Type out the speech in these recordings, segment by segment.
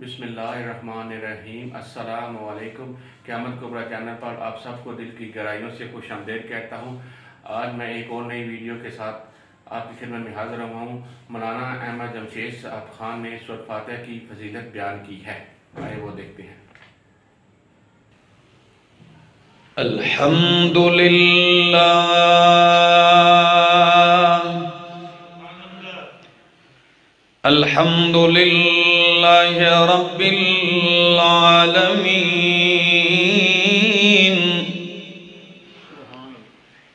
بسم اللہ الرحمن الرحیم۔ السلام علیکم۔ قیامت کبریٰ چینل پر آپ سب کو دل کی گہرائیوں سے خوش آمدید کہتا ہوں۔ آج میں ایک اور نئی ویڈیو کے ساتھ آپ کی خدمت میں حاضر ہوا ہوں۔ مولانا احمد جمشید صاحب خان نے سورۃ فاتحہ کی فضیلت بیان کی ہے، آئے وہ دیکھتے ہیں۔ الحمدللہ الحمدللہ رب العالمین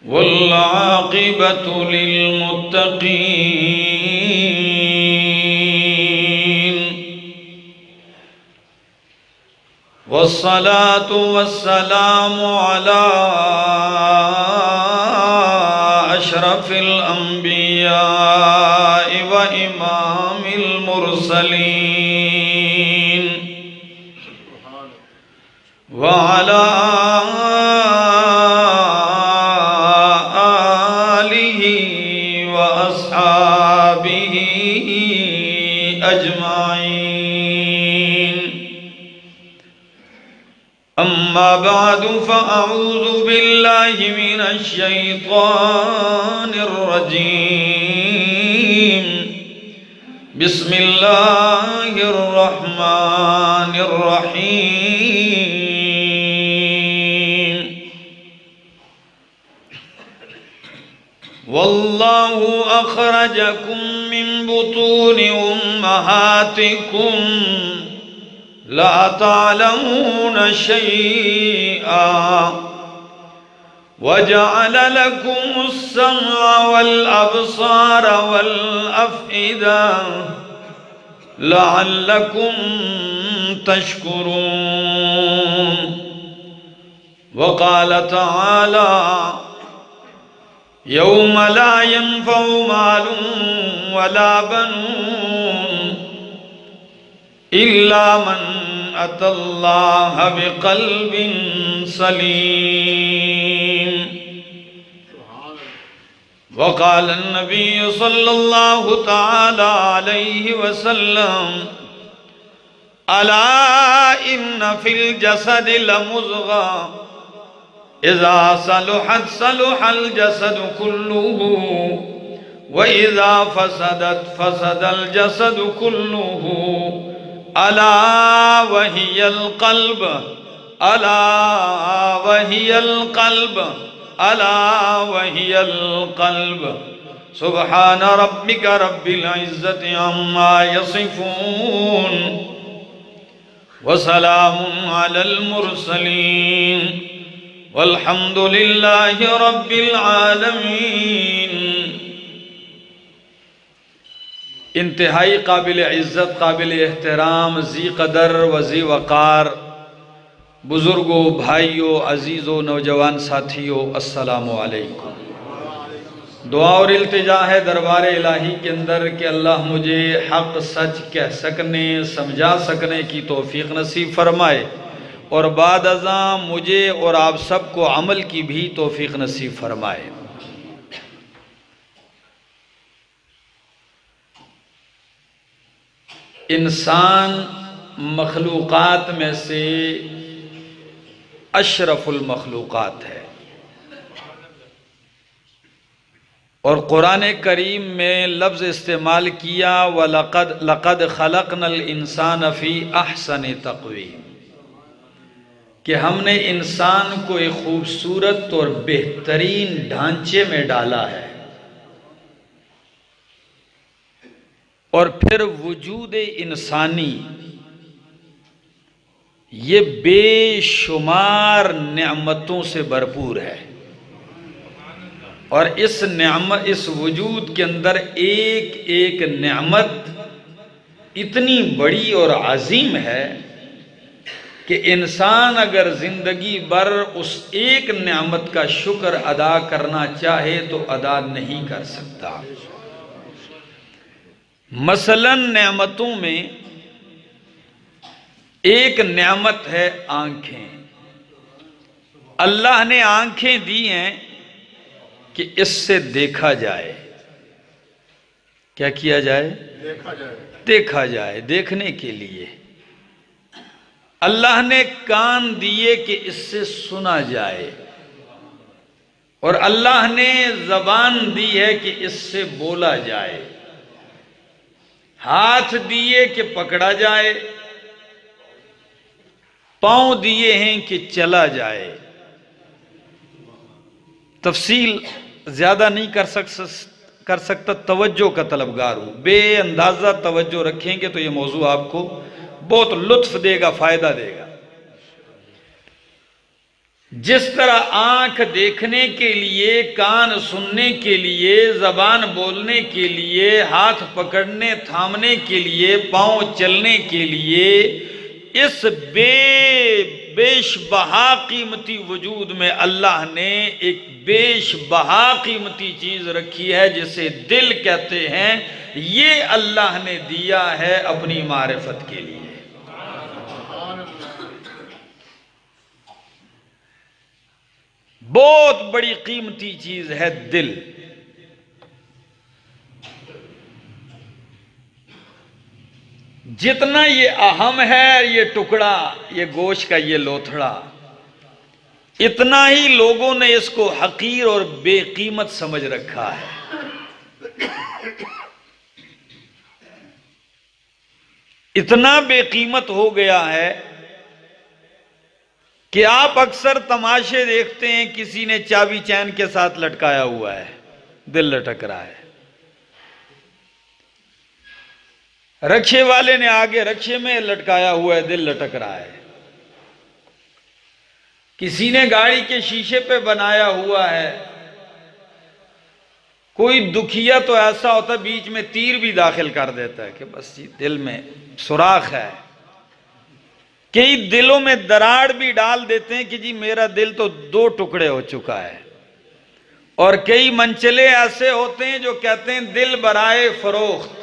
والعاقبۃ للمتقین والصلاة والسلام على أشرف الأنبياء وإمام المرسلين وعلى آله وأصحابه أجمعين. أما بعد فأعوذ بالله من الشيطان الرجيم. بسم الله الرحمن الرحيم. والله أخرجكم من بطون أمهاتكم لا تعلمون شيئا وجعل لكم السمع والأبصار والأفئدة لعلكم تشكرون. وقال تعالى يوم لا ينفع مال ولا بنون إلا من أتى الله بقلب سليم. وقال النبي صلى الله تعالى عليه وسلم ألا إن في الجسد لمضغة إذا صلحت صلح الجسد كله وإذا فسدت فسد الجسد كله ألا وهي القلب ألا وهي القلب ألا وهي القلب. سبحان ربك رب العزة عما يصفون وسلام على المرسلين والحمد لله رب العالمين. انتہائی قابل عزت، قابل احترام، ذی قدر و ذی وقار بزرگوں، بھائیوں، عزیزوں، نوجوان ساتھیوں، السلام علیکم. دعا اور التجا ہے دربار الہی کے اندر کہ اللہ مجھے حق سچ کہہ سکنے، سمجھا سکنے کی توفیق نصیب فرمائے، اور بعد ازاں مجھے اور آپ سب کو عمل کی بھی توفیق نصیب فرمائے. انسان مخلوقات میں سے اشرف المخلوقات ہے، اور قرآن کریم میں لفظ استعمال کیا وَلَقَدْ خَلَقْنَا الْإِنسَانَ فِي أَحْسَنِ تَقْوِيمٍ، کہ ہم نے انسان کو ایک خوبصورت اور بہترین ڈھانچے میں ڈالا ہے، اور پھر وجود انسانی یہ بے شمار نعمتوں سے بھرپور ہے، اور اس وجود کے اندر ایک ایک نعمت اتنی بڑی اور عظیم ہے کہ انسان اگر زندگی بھر اس ایک نعمت کا شکر ادا کرنا چاہے تو ادا نہیں کر سکتا. مثلاً نعمتوں میں ایک نعمت ہے آنکھیں. اللہ نے آنکھیں دی ہیں کہ اس سے دیکھا جائے. کیا کیا جائے؟ دیکھا جائے. دیکھنے کے لیے اللہ نے کان دیے کہ اس سے سنا جائے، اور اللہ نے زبان دی ہے کہ اس سے بولا جائے، ہاتھ دیے کہ پکڑا جائے، پاؤں دیے ہیں کہ چلا جائے۔ تفصیل زیادہ نہیں کر سکتا، توجہ کا طلبگار ہوں، بے اندازہ توجہ رکھیں گے تو یہ موضوع آپ کو بہت لطف دے گا، فائدہ دے گا۔ جس طرح آنکھ دیکھنے کے لیے، کان سننے کے لیے، زبان بولنے کے لیے، ہاتھ پکڑنے تھامنے کے لیے، پاؤں چلنے کے لیے، اس بیش بہا قیمتی وجود میں اللہ نے ایک بیش بہا قیمتی چیز رکھی ہے جسے دل کہتے ہیں، یہ اللہ نے دیا ہے اپنی معرفت کے لیے۔ بہت بڑی قیمتی چیز ہے دل۔ جتنا یہ اہم ہے یہ ٹکڑا، یہ گوشت کا یہ لوتھڑا، اتنا ہی لوگوں نے اس کو حقیر اور بے قیمت سمجھ رکھا ہے۔ اتنا بے قیمت ہو گیا ہے کہ آپ اکثر تماشے دیکھتے ہیں، کسی نے چابی چین کے ساتھ لٹکایا ہوا ہے، دل لٹک رہا ہے، رکشے والے نے آگے رکشے میں لٹکایا ہوا ہے، دل لٹک رہا ہے، کسی نے گاڑی کے شیشے پہ بنایا ہوا ہے، کوئی دکھیا تو ایسا ہوتا بیچ میں تیر بھی داخل کر دیتا ہے کہ بس جی دل میں سوراخ ہے، کئی دلوں میں دراڑ بھی ڈال دیتے ہیں کہ جی میرا دل تو 2 ٹکڑے ہو چکا ہے، اور کئی منچلے ایسے ہوتے ہیں جو کہتے ہیں دل برائے فروخت۔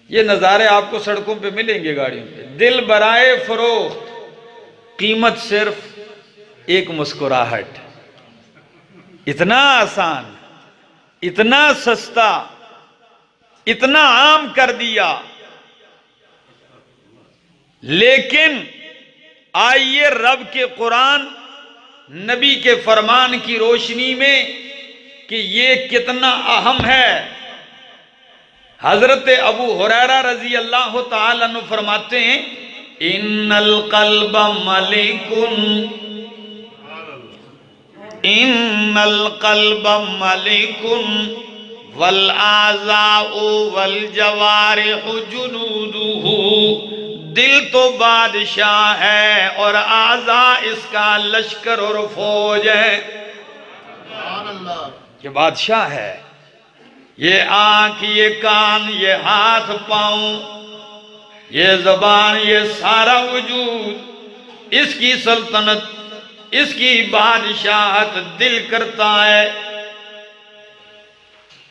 یہ نظارے آپ کو سڑکوں پہ ملیں گے، گاڑیوں پہ، دل برائے فروخت، قیمت صرف ایک مسکراہٹ۔ اتنا آسان، اتنا سستا، اتنا عام کر دیا۔ لیکن آئیے رب کے قرآن، نبی کے فرمان کی روشنی میں کہ یہ کتنا اہم ہے۔ حضرت ابو ہریرہ رضی اللہ تعالیٰ عنہ فرماتے ہیں، ان القلب ملک، ان القلب ملک والاعضاء والجوارح جنودہ، دل تو بادشاہ ہے اور اعضاء اس کا لشکر اور فوج ہے۔ یہ بادشاہ ہے، یہ آنکھ، یہ کان، یہ ہاتھ پاؤں، یہ زبان، یہ سارا وجود، اس کی سلطنت، اس کی بادشاہت دل کرتا ہے۔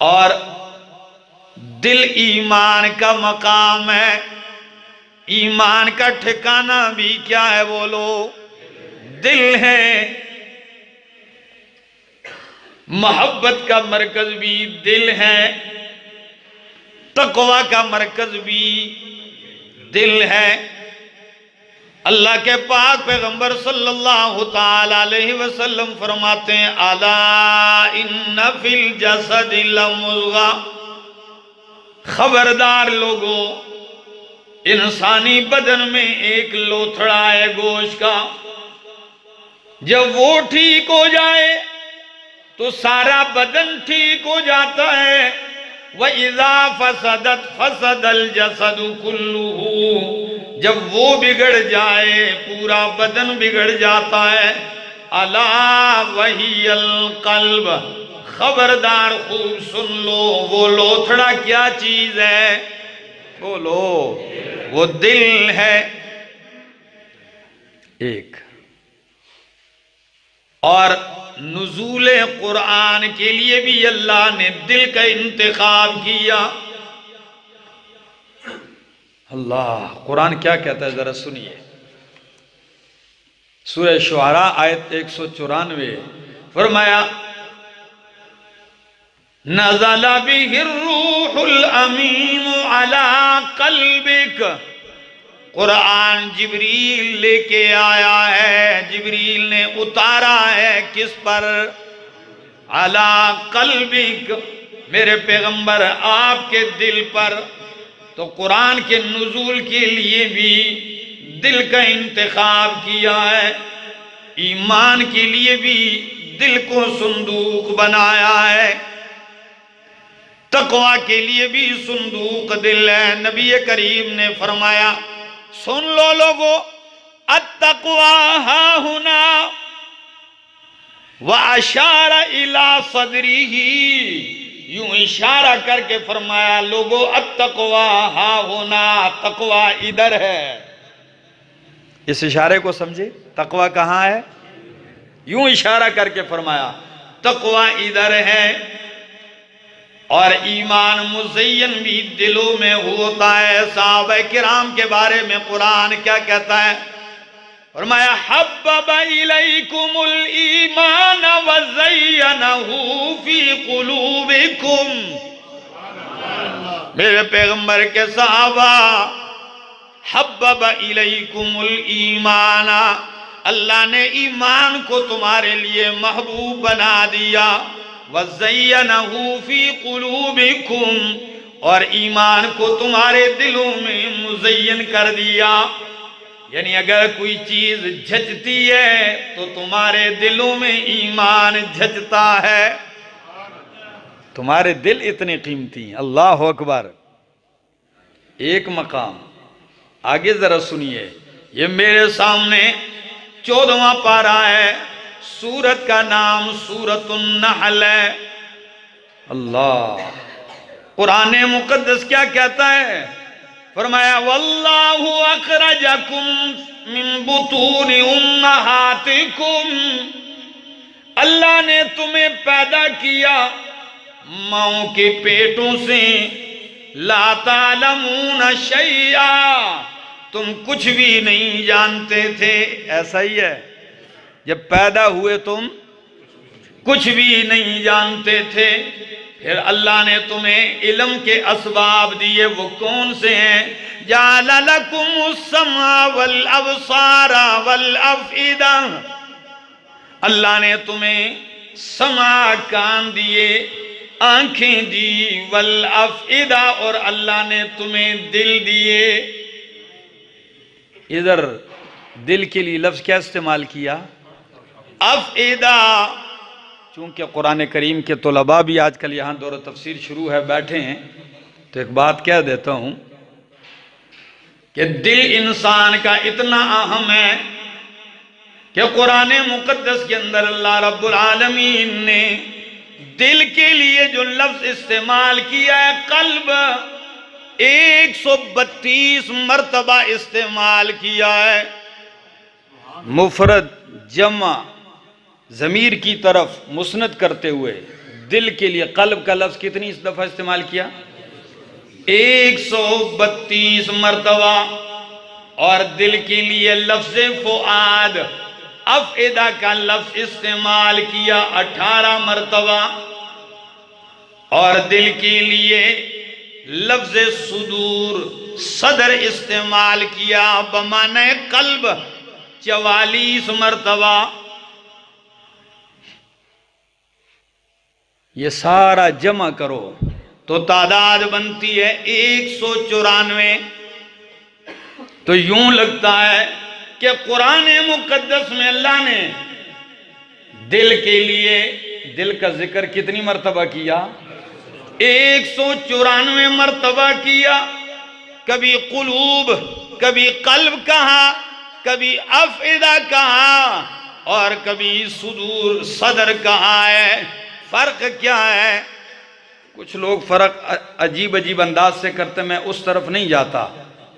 اور دل ایمان کا مقام ہے۔ ایمان کا ٹھکانہ بھی کیا ہے بولو؟ دل ہے۔ محبت کا مرکز بھی دل ہے، تقوی کا مرکز بھی دل ہے۔ اللہ کے پاک پیغمبر صلی اللہ تعالی علیہ وسلم فرماتے ہیں، الا ان فی الجسد لمضغہ، خبردار لوگوں، انسانی بدن میں ایک لوتھڑا ہے گوشت کا، جب وہ ٹھیک ہو جائے تو سارا بدن ٹھیک ہو جاتا ہے۔ وَإِذَا فَسَدَتْ فَسَدَ الْجَسَدُ كُلُّهُ، جب وہ بگڑ جائے پورا بدن بگڑ جاتا ہے۔ اَلَا وَهِيَ الْقَلْبُ، خبردار خوب سن لو، وہ لوتھڑا کیا چیز ہے؟ بولو، وہ دل ہے۔ ایک اور نزول قرآن کے لیے بھی اللہ نے دل کا انتخاب کیا۔ اللہ قرآن کیا کہتا ہے ذرا سنیے، سورہ شعراء آیت 194، فرمایا نزل به الروح الامین علی قلبک قرآن جبریل لے کے آیا ہے، جبریل نے اتارا ہے کس پر؟ علی قلبک، میرے پیغمبر آپ کے دل پر۔ تو قرآن کے نزول کے لیے بھی دل کا انتخاب کیا ہے، ایمان کے لیے بھی دل کو صندوق بنایا ہے، تقوی کے لیے بھی صندوق دل ہے۔ نبی کریم نے فرمایا سن لو لوگو، التقوی ہا ہنا، واشار الی صدرہ، یوں اشارہ کر کے فرمایا لوگو التقوی ہا ہنا، تقوی ادھر ہے۔ اس اشارے کو سمجھے، تقوی کہاں ہے؟ یوں اشارہ کر کے فرمایا تقوی ادھر ہے۔ اور ایمان مزین بھی دلوں میں ہوتا ہے۔ صحابہ کرام کے بارے میں قرآن کیا کہتا ہے؟ فرمایا حبب الیکم الایمان وزینہ فی قلوبکم، میرے پیغمبر کے صحابہ، حبب الیکم الایمان، اللہ نے ایمان کو تمہارے لیے محبوب بنا دیا، وَزَيَّنَهُ فِي قُلُوبِكُمْ، اور ایمان کو تمہارے دلوں میں مزین کر دیا۔ یعنی اگر کوئی چیز جھجتی ہے تو تمہارے دلوں میں ایمان جھجتا ہے۔ تمہارے دل اتنے قیمتی ہیں، اللہ اکبر۔ ایک مقام آگے ذرا سنیے، یہ میرے سامنے 14واں پارہ ہے، سورت کا نام سورت النحل ہے۔ اللہ، قرآن مقدس کیا کہتا ہے؟ فرمایا واللہ اخرجکم من بطون امہاتکم، اللہ نے تمہیں پیدا کیا ماؤں کے پیٹوں سے، لا تعلمون شیئا، تم کچھ بھی نہیں جانتے تھے۔ ایسا ہی ہے، جب پیدا ہوئے تم کچھ بھی نہیں جانتے تھے، پھر اللہ نے تمہیں علم کے اسباب دیے، وہ کون سے ہیں؟ جعل لکم السمع والابصار والافئدہ، اللہ نے تمہیں سمع کان دیے، آنکھیں دی، والافئدہ، اور اللہ نے تمہیں دل دیے۔ ادھر دل کے لیے لفظ کیا استعمال کیا؟ افئدہ۔ چونکہ قرآن کریم کے طلباء بھی آج کل یہاں دور تفسیر شروع ہے، بیٹھے ہیں، تو ایک بات کہہ دیتا ہوں کہ دل انسان کا اتنا اہم ہے کہ قرآن مقدس کے اندر اللہ رب العالمین نے دل کے لیے جو لفظ استعمال کیا ہے، قلب، 132 مرتبہ استعمال کیا ہے، مفرد جمع ضمیر کی طرف مسند کرتے ہوئے دل کے لیے قلب کا لفظ کتنی دفعہ استعمال کیا؟ 132 مرتبہ۔ اور دل کے لیے لفظ فؤاد، افئدہ کا لفظ استعمال کیا 18 مرتبہ۔ اور دل کے لیے لفظ صدور، صدر استعمال کیا بمعنی قلب 44 مرتبہ۔ یہ سارا جمع کرو تو تعداد بنتی ہے 194۔ تو یوں لگتا ہے کہ قرآن مقدس میں اللہ نے دل کے لیے دل کا ذکر کتنی مرتبہ کیا؟ 194 مرتبہ کیا۔ کبھی قلوب، کبھی قلب کہا، کبھی افئدہ کہا، اور کبھی صدور، صدر کہا ہے۔ فرق کیا ہے؟ کچھ لوگ فرق عجیب عجیب انداز سے کرتے، میں اس طرف نہیں جاتا،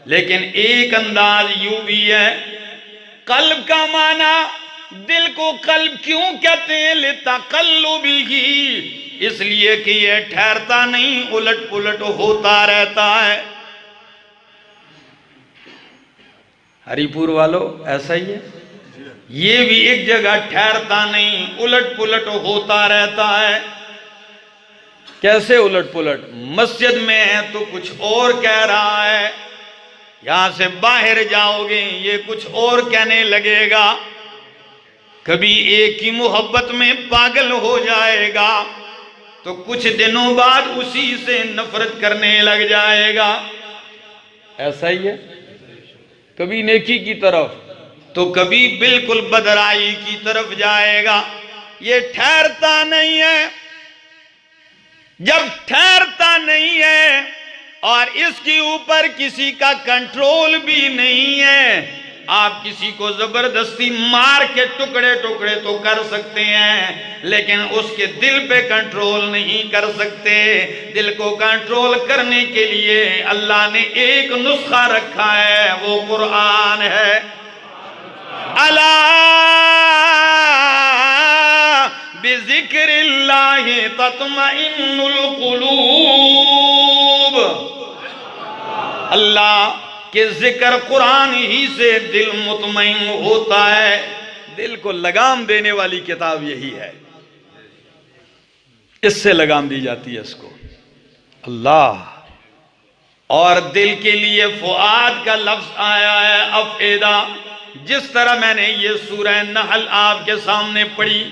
لیکن ایک انداز یوں بھی ہے، قلب کا معنی، دل کو قلب کیوں کہتے ہیں؟ لِتَقَلُّبِهِ، اس لیے کہ یہ ٹھہرتا نہیں، الٹ پلٹ ہوتا رہتا ہے۔ ہری پور والو ایسا ہی ہے، یہ بھی ایک جگہ ٹھہرتا نہیں، الٹ پلٹ ہوتا رہتا ہے۔ کیسے الٹ پلٹ؟ مسجد میں ہے تو کچھ اور کہہ رہا ہے، یہاں سے باہر جاؤ گے یہ کچھ اور کہنے لگے گا، کبھی ایک کی محبت میں پاگل ہو جائے گا تو کچھ دنوں بعد اسی سے نفرت کرنے لگ جائے گا۔ ایسا ہی ہے، کبھی نیکی کی طرف تو کبھی بالکل بدرائی کی طرف جائے گا، یہ ٹھہرتا نہیں ہے۔ جب ٹھہرتا نہیں ہے اور اس کے اوپر کسی کا کنٹرول بھی نہیں ہے، آپ کسی کو زبردستی مار کے ٹکڑے ٹکڑے تو کر سکتے ہیں لیکن اس کے دل پہ کنٹرول نہیں کر سکتے۔ دل کو کنٹرول کرنے کے لیے اللہ نے ایک نسخہ رکھا ہے، وہ قرآن ہے۔ الا بذکر اللہ تطمئن القلوب، اللہ کہ ذکر قرآن ہی سے دل مطمئن ہوتا ہے۔ دل کو لگام دینے والی کتاب یہی ہے، اس سے لگام دی جاتی ہے اس کو اللہ۔ اور دل کے لیے فؤاد کا لفظ آیا ہے افئدہ، جس طرح میں نے یہ سورہ نحل آپ کے سامنے پڑھی،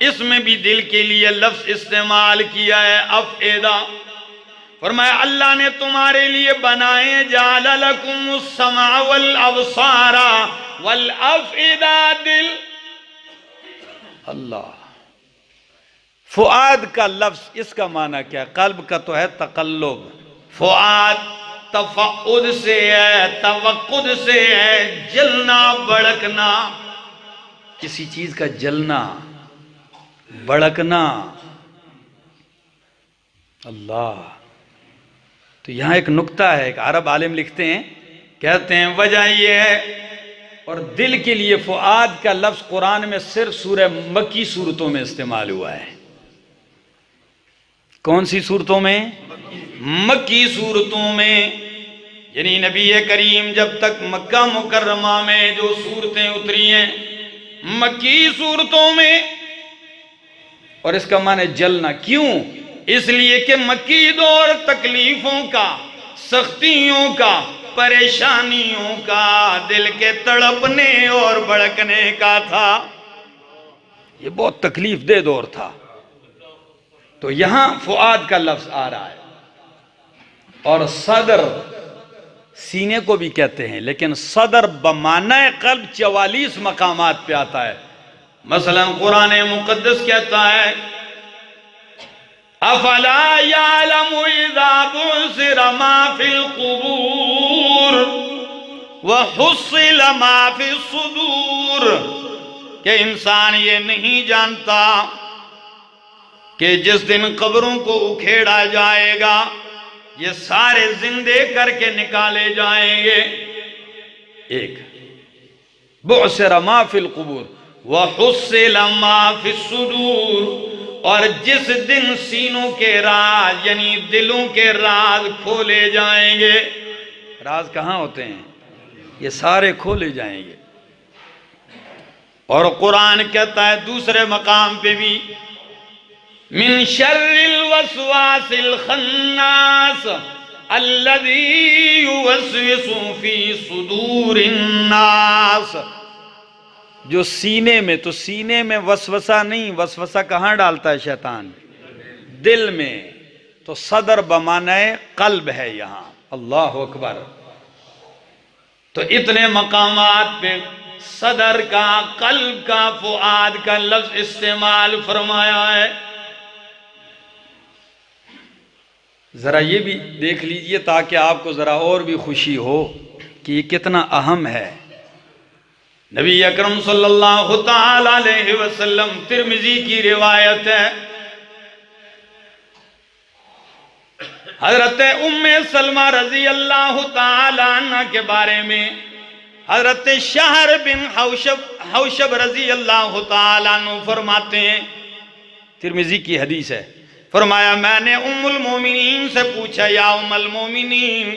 اس میں بھی دل کے لیے لفظ استعمال کیا ہے افئدہ۔ فرمایا اللہ نے تمہارے لیے بنائے، جعل لکم السمع والابصار والافئدہ، دل۔ اللہ، فؤاد کا لفظ اس کا معنی کیا ہے؟ قلب کا تو ہے تقلب، فؤاد تفعد سے ہے، توقد سے ہے، جلنا بڑکنا، کسی چیز کا جلنا بڑکنا۔ اللہ، تو یہاں ایک نکتہ ہے، ایک عرب عالم لکھتے ہیں، کہتے ہیں وجہ یہ ہے، اور دل کے لیے فؤاد کا لفظ قرآن میں صرف سورہ مکی صورتوں میں استعمال ہوا ہے۔ کون سی صورتوں میں؟ مکی صورتوں میں، یعنی نبی کریم جب تک مکہ مکرمہ میں جو صورتیں اتری ہیں مکی صورتوں میں، اور اس کا معنی جلنا۔ کیوں؟ اس لیے کہ مکی دور تکلیفوں کا، سختیوں کا، پریشانیوں کا، دل کے تڑپنے اور بڑکنے کا تھا، یہ بہت تکلیف دہ دور تھا۔ تو یہاں فؤاد کا لفظ آ رہا ہے، اور صدر سینے کو بھی کہتے ہیں، لیکن صدر بمعنی قلب 44 مقامات پہ آتا ہے۔ مثلا قرآن مقدس کہتا ہے افلا یعلم اذا بعثر ما فی القبور وحصل ما فی الصدور، کہ انسان یہ نہیں جانتا کہ جس دن قبروں کو اکھیڑا جائے گا یہ سارے زندے کر کے نکالے جائیں گے۔ ایک بعثر ما فی القبور وحصل ما فی الصدور، اور جس دن سینوں کے راز یعنی دلوں کے راز کھولے جائیں گے۔ راز کہاں ہوتے ہیں؟ یہ سارے کھولے جائیں گے۔ اور قرآن کہتا ہے دوسرے مقام پہ بھی من شر الوسواس الخناس الذی یوسوس فی صدور الناس، جو سینے میں، تو سینے میں وسوسہ نہیں، وسوسہ کہاں ڈالتا ہے شیطان؟ دل میں، تو صدر بمعنی قلب ہے یہاں۔ اللہ اکبر۔ تو اتنے مقامات پہ صدر کا، قلب کا، فؤاد کا لفظ استعمال فرمایا ہے۔ ذرا یہ بھی دیکھ لیجئے تاکہ آپ کو ذرا اور بھی خوشی ہو کہ یہ کتنا اہم ہے۔ نبی اکرم صلی اللہ تعالی علیہ وسلم، ترمذی کی روایت ہے، حضرت ام سلمہ رضی اللہ تعالی عنہ کے بارے میں حضرت شہر بن حوشب رضی اللہ تعالی عنہ فرماتے ہیں، ترمذی کی حدیث ہے، فرمایا میں نے ام المومنین سے پوچھا یا ام المومنین،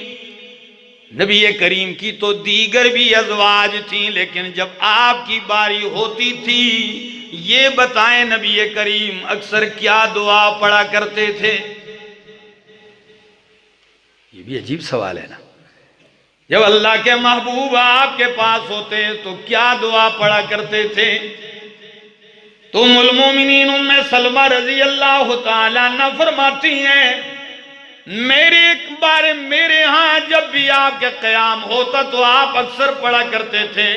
نبی کریم کی تو دیگر بھی ازواج تھیں لیکن جب آپ کی باری ہوتی تھی یہ بتائیں نبی کریم اکثر کیا دعا پڑھا کرتے تھے؟ یہ بھی عجیب سوال ہے نا۔ جب اللہ کے محبوب آپ کے پاس ہوتے تو کیا دعا پڑھا کرتے تھے؟ تو ام المومنین ام سلمہ رضی اللہ تعالیٰ عنہ فرماتی ہیں میرے ہاں جب بھی آپ کے قیام ہوتا تو آپ اکثر پڑھا کرتے تھے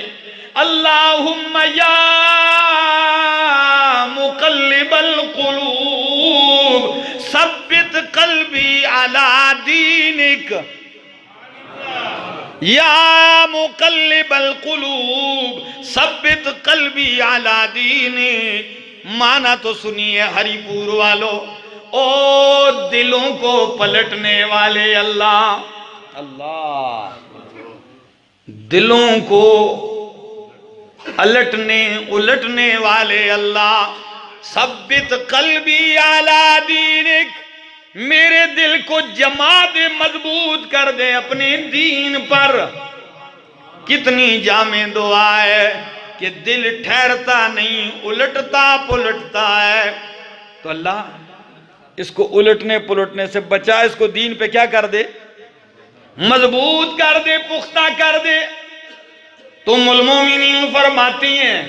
اللہم یا مقلب القلوب ثبت قلبی علی دینک، یا مقلب القلوب ثبت قلبی علی دینک۔ مانا تو سنیے ہری پور والو، او دلوں کو پلٹنے والے اللہ، اللہ دلوں کو الٹنے والے اللہ، ثبت قلبی علی دینک، میرے دل کو جما دے، مضبوط کر دے اپنے دین پر۔ کتنی جامع دعا ہے کہ دل ٹھہرتا نہیں، الٹتا پلٹتا ہے، تو اللہ اس کو الٹنے پلٹنے سے بچا، اس کو دین پہ کیا کر دے؟ مضبوط کر دے، پختہ کر دے۔ تم المومنین فرماتی ہیں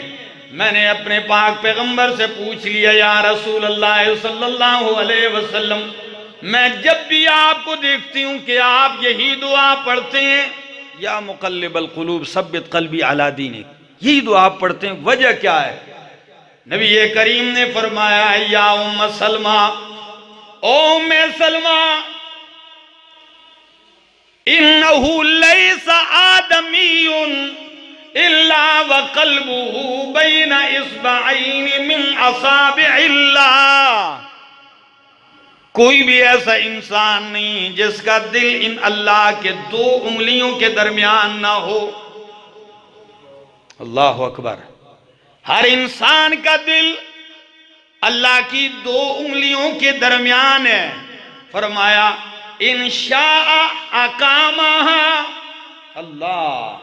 میں نے اپنے پاک پیغمبر سے پوچھ لیا یا رسول اللہ صلی اللہ علیہ وسلم، میں جب بھی آپ کو دیکھتی ہوں کہ آپ یہی دعا پڑھتے ہیں یا مقلب القلوب ثبت قلبی علی دینک، یہی دعا پڑھتے ہیں، وجہ کیا ہے؟ نبی کریم نے فرمایا یا ام سلمہ، او ام سلمہ، انہو لیس آدمی الا وقلبہ بین اصبعین من اصابع اللہ، کوئی بھی ایسا انسان نہیں جس کا دل ان اللہ کے دو انگلیوں کے درمیان نہ ہو۔ اللہ اکبر، ہر انسان کا دل اللہ کی دو انگلیوں کے درمیان ہے۔ فرمایا ان شاء اقامہا، اللہ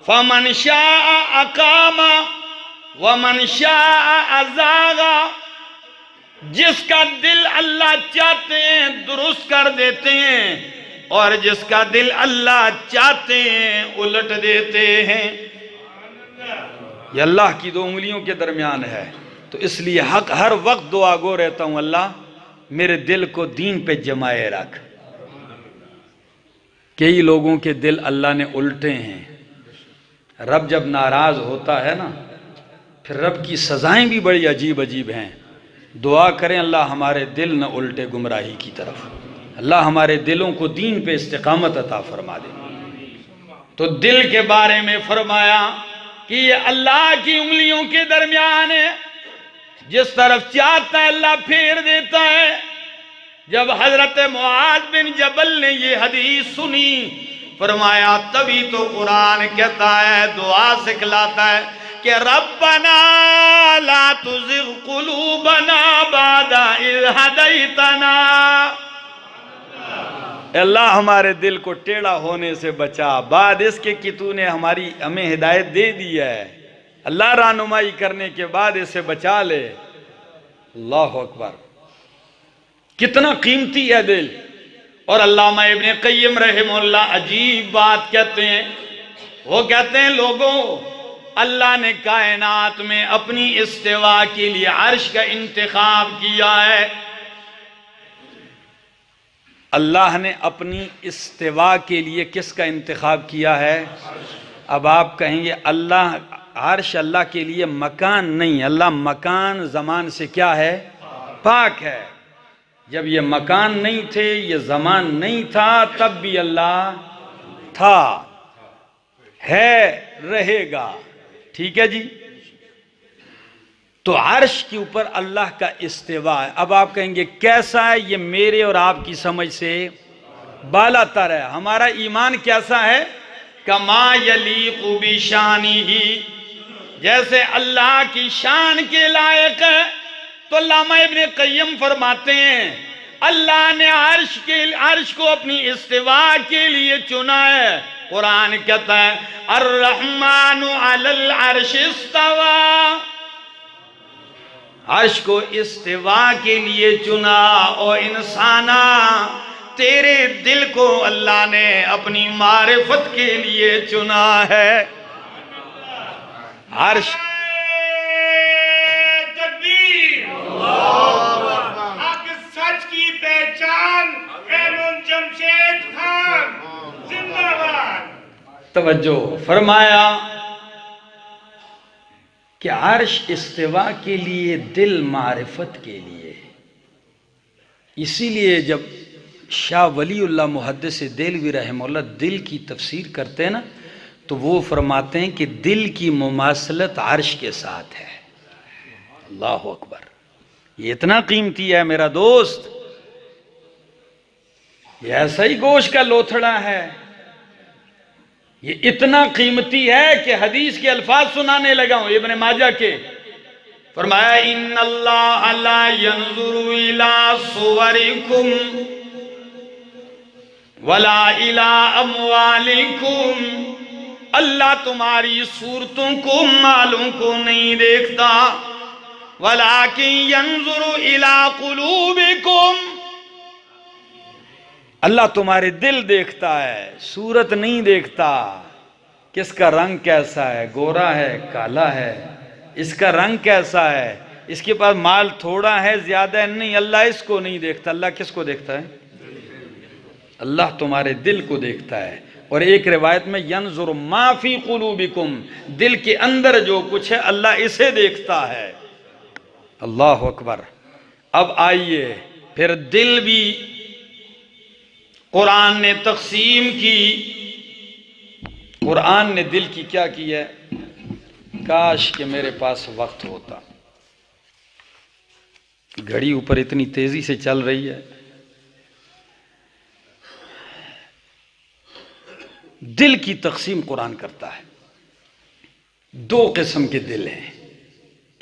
فمن شاء اقام ومن شاء ازاغا، جس کا دل اللہ چاہتے ہیں درست کر دیتے ہیں اور جس کا دل اللہ چاہتے ہیں الٹ دیتے ہیں۔ یہ اللہ کی دو انگلیوں کے درمیان ہے، تو اس لیے ہر وقت دعا گو رہتا ہوں اللہ میرے دل کو دین پہ جمائے رکھ۔ کئی لوگوں کے دل اللہ نے الٹے ہیں، رب جب ناراض ہوتا ہے نا پھر رب کی سزائیں بھی بڑی عجیب عجیب ہیں۔ دعا کریں اللہ ہمارے دل نہ الٹے گمراہی کی طرف، اللہ ہمارے دلوں کو دین پہ استقامت عطا فرما دے۔ تو دل کے بارے میں فرمایا کہ یہ اللہ کی انگلیوں کے درمیان ہے، جس طرف چاہتا ہے اللہ پھیر دیتا ہے۔ جب حضرت معاذ بن جبل نے یہ حدیث سنی فرمایا تبھی تو قرآن کہتا ہے، دعا سکھلاتا ہے کہ ربنا لا تزغ قلوبنا بعد اذ ہدیتنا، اللہ ہمارے دل کو ٹیڑھا ہونے سے بچا، بعد اس کے کہ تو نے ہمیں ہدایت دے دی ہے، اللہ رہنمائی کرنے کے بعد اسے بچا لے۔ اللہ اکبر، کتنا قیمتی ہے دل۔ اور علامہ ابن قیم رحمہ اللہ عجیب بات کہتے ہیں، وہ کہتے ہیں لوگوں اللہ نے کائنات میں اپنی استوا کے لیے عرش کا انتخاب کیا ہے۔ اللہ نے اپنی استوا کے لیے کس کا انتخاب کیا ہے؟ اب آپ کہیں گے اللہ عرش اللہ کے لیے مکان نہیں، اللہ مکان زمان سے کیا ہے؟ پاک ہے۔ جب یہ مکان نہیں تھے، یہ زمان نہیں تھا، تب بھی اللہ تھا، ہے، رہے گا۔ ٹھیک ہے جی، تو عرش کے اوپر اللہ کا استوا ہے۔ اب آپ کہیں گے کیسا ہے؟ یہ میرے اور آپ کی سمجھ سے بالا تر ہے۔ ہمارا ایمان کیسا ہے؟ کما یلیق بشانہ، جیسے اللہ کی شان کے لائق ہے۔ تو علامہ ابن قیم فرماتے ہیں اللہ نے عرش کو اپنی استوا کے لیے چنا ہے۔ قرآن کہتا ہے الرحمن علی العرش استوى، عرش کو استوا کے لیے چنا۔ او انسانا تیرے دل کو اللہ نے اپنی معرفت کے لیے چنا ہے۔ عرش حق سچ کی پہچان ایمن جمشید خان زندہ باد۔ توجہ فرمایا کہ عرش استوا کے لیے، دل معرفت کے لیے۔ اسی لیے جب شاہ ولی اللہ محدث دہلوی رحمہ اللہ دل کی تفسیر کرتے ہیں نا، تو وہ فرماتے ہیں کہ دل کی مماثلت عرش کے ساتھ ہے۔ اللہ اکبر، یہ اتنا قیمتی ہے میرا دوست، یہ ایسا ہی گوشت کا لوتھڑا ہے، یہ اتنا قیمتی ہے کہ حدیث کے الفاظ سنانے لگا ہوں ابن ماجہ کے۔ فرمایا ان اللہ لا ينظر الى صورکم ولا الى اموالکم، اللہ تمہاری صورتوں کو، مالوں کو نہیں دیکھتا، ولیکن ينظر الى قلوبکم، اللہ تمہارے دل دیکھتا ہے، صورت نہیں دیکھتا۔ کس کا رنگ کیسا ہے، گورا ہے کالا ہے، اس کا رنگ کیسا ہے، اس کے پاس مال تھوڑا ہے زیادہ ہے، نہیں، اللہ اس کو نہیں دیکھتا۔ اللہ کس کو دیکھتا ہے؟ اللہ تمہارے دل کو دیکھتا ہے۔ اور ایک روایت میں ینظر ما فی قلوبکم، دل کے اندر جو کچھ ہے اللہ اسے دیکھتا ہے۔ اللہ اکبر۔ اب آئیے پھر دل بھی قرآن نے تقسیم کی۔ قرآن نے دل کی کیا کی ہے؟ کاش کہ میرے پاس وقت ہوتا، گھڑی اوپر اتنی تیزی سے چل رہی ہے۔ دل کی تقسیم قرآن کرتا ہے۔ دو قسم کے دل ہیں،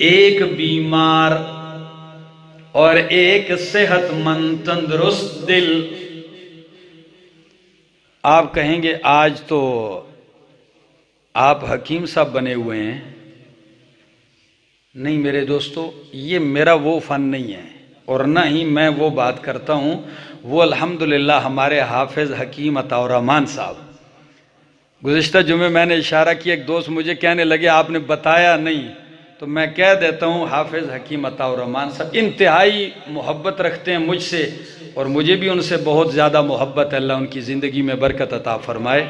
ایک بیمار اور ایک صحت مند تندرست دل۔ آپ کہیں گے آج تو آپ حکیم صاحب بنے ہوئے ہیں۔ نہیں میرے دوستو، یہ میرا وہ فن نہیں ہے، اور نہ ہی میں وہ بات کرتا ہوں، وہ الحمدللہ ہمارے حافظ حکیم عطا الرحمن صاحب۔ گزشتہ جمعے میں نے اشارہ کیا، ایک دوست مجھے کہنے لگے آپ نے بتایا نہیں، تو میں کہہ دیتا ہوں حافظ حکیم عطا الرحمن صاحب انتہائی محبت رکھتے ہیں مجھ سے، اور مجھے بھی ان سے بہت زیادہ محبت ہے۔ اللہ ان کی زندگی میں برکت عطا فرمائے۔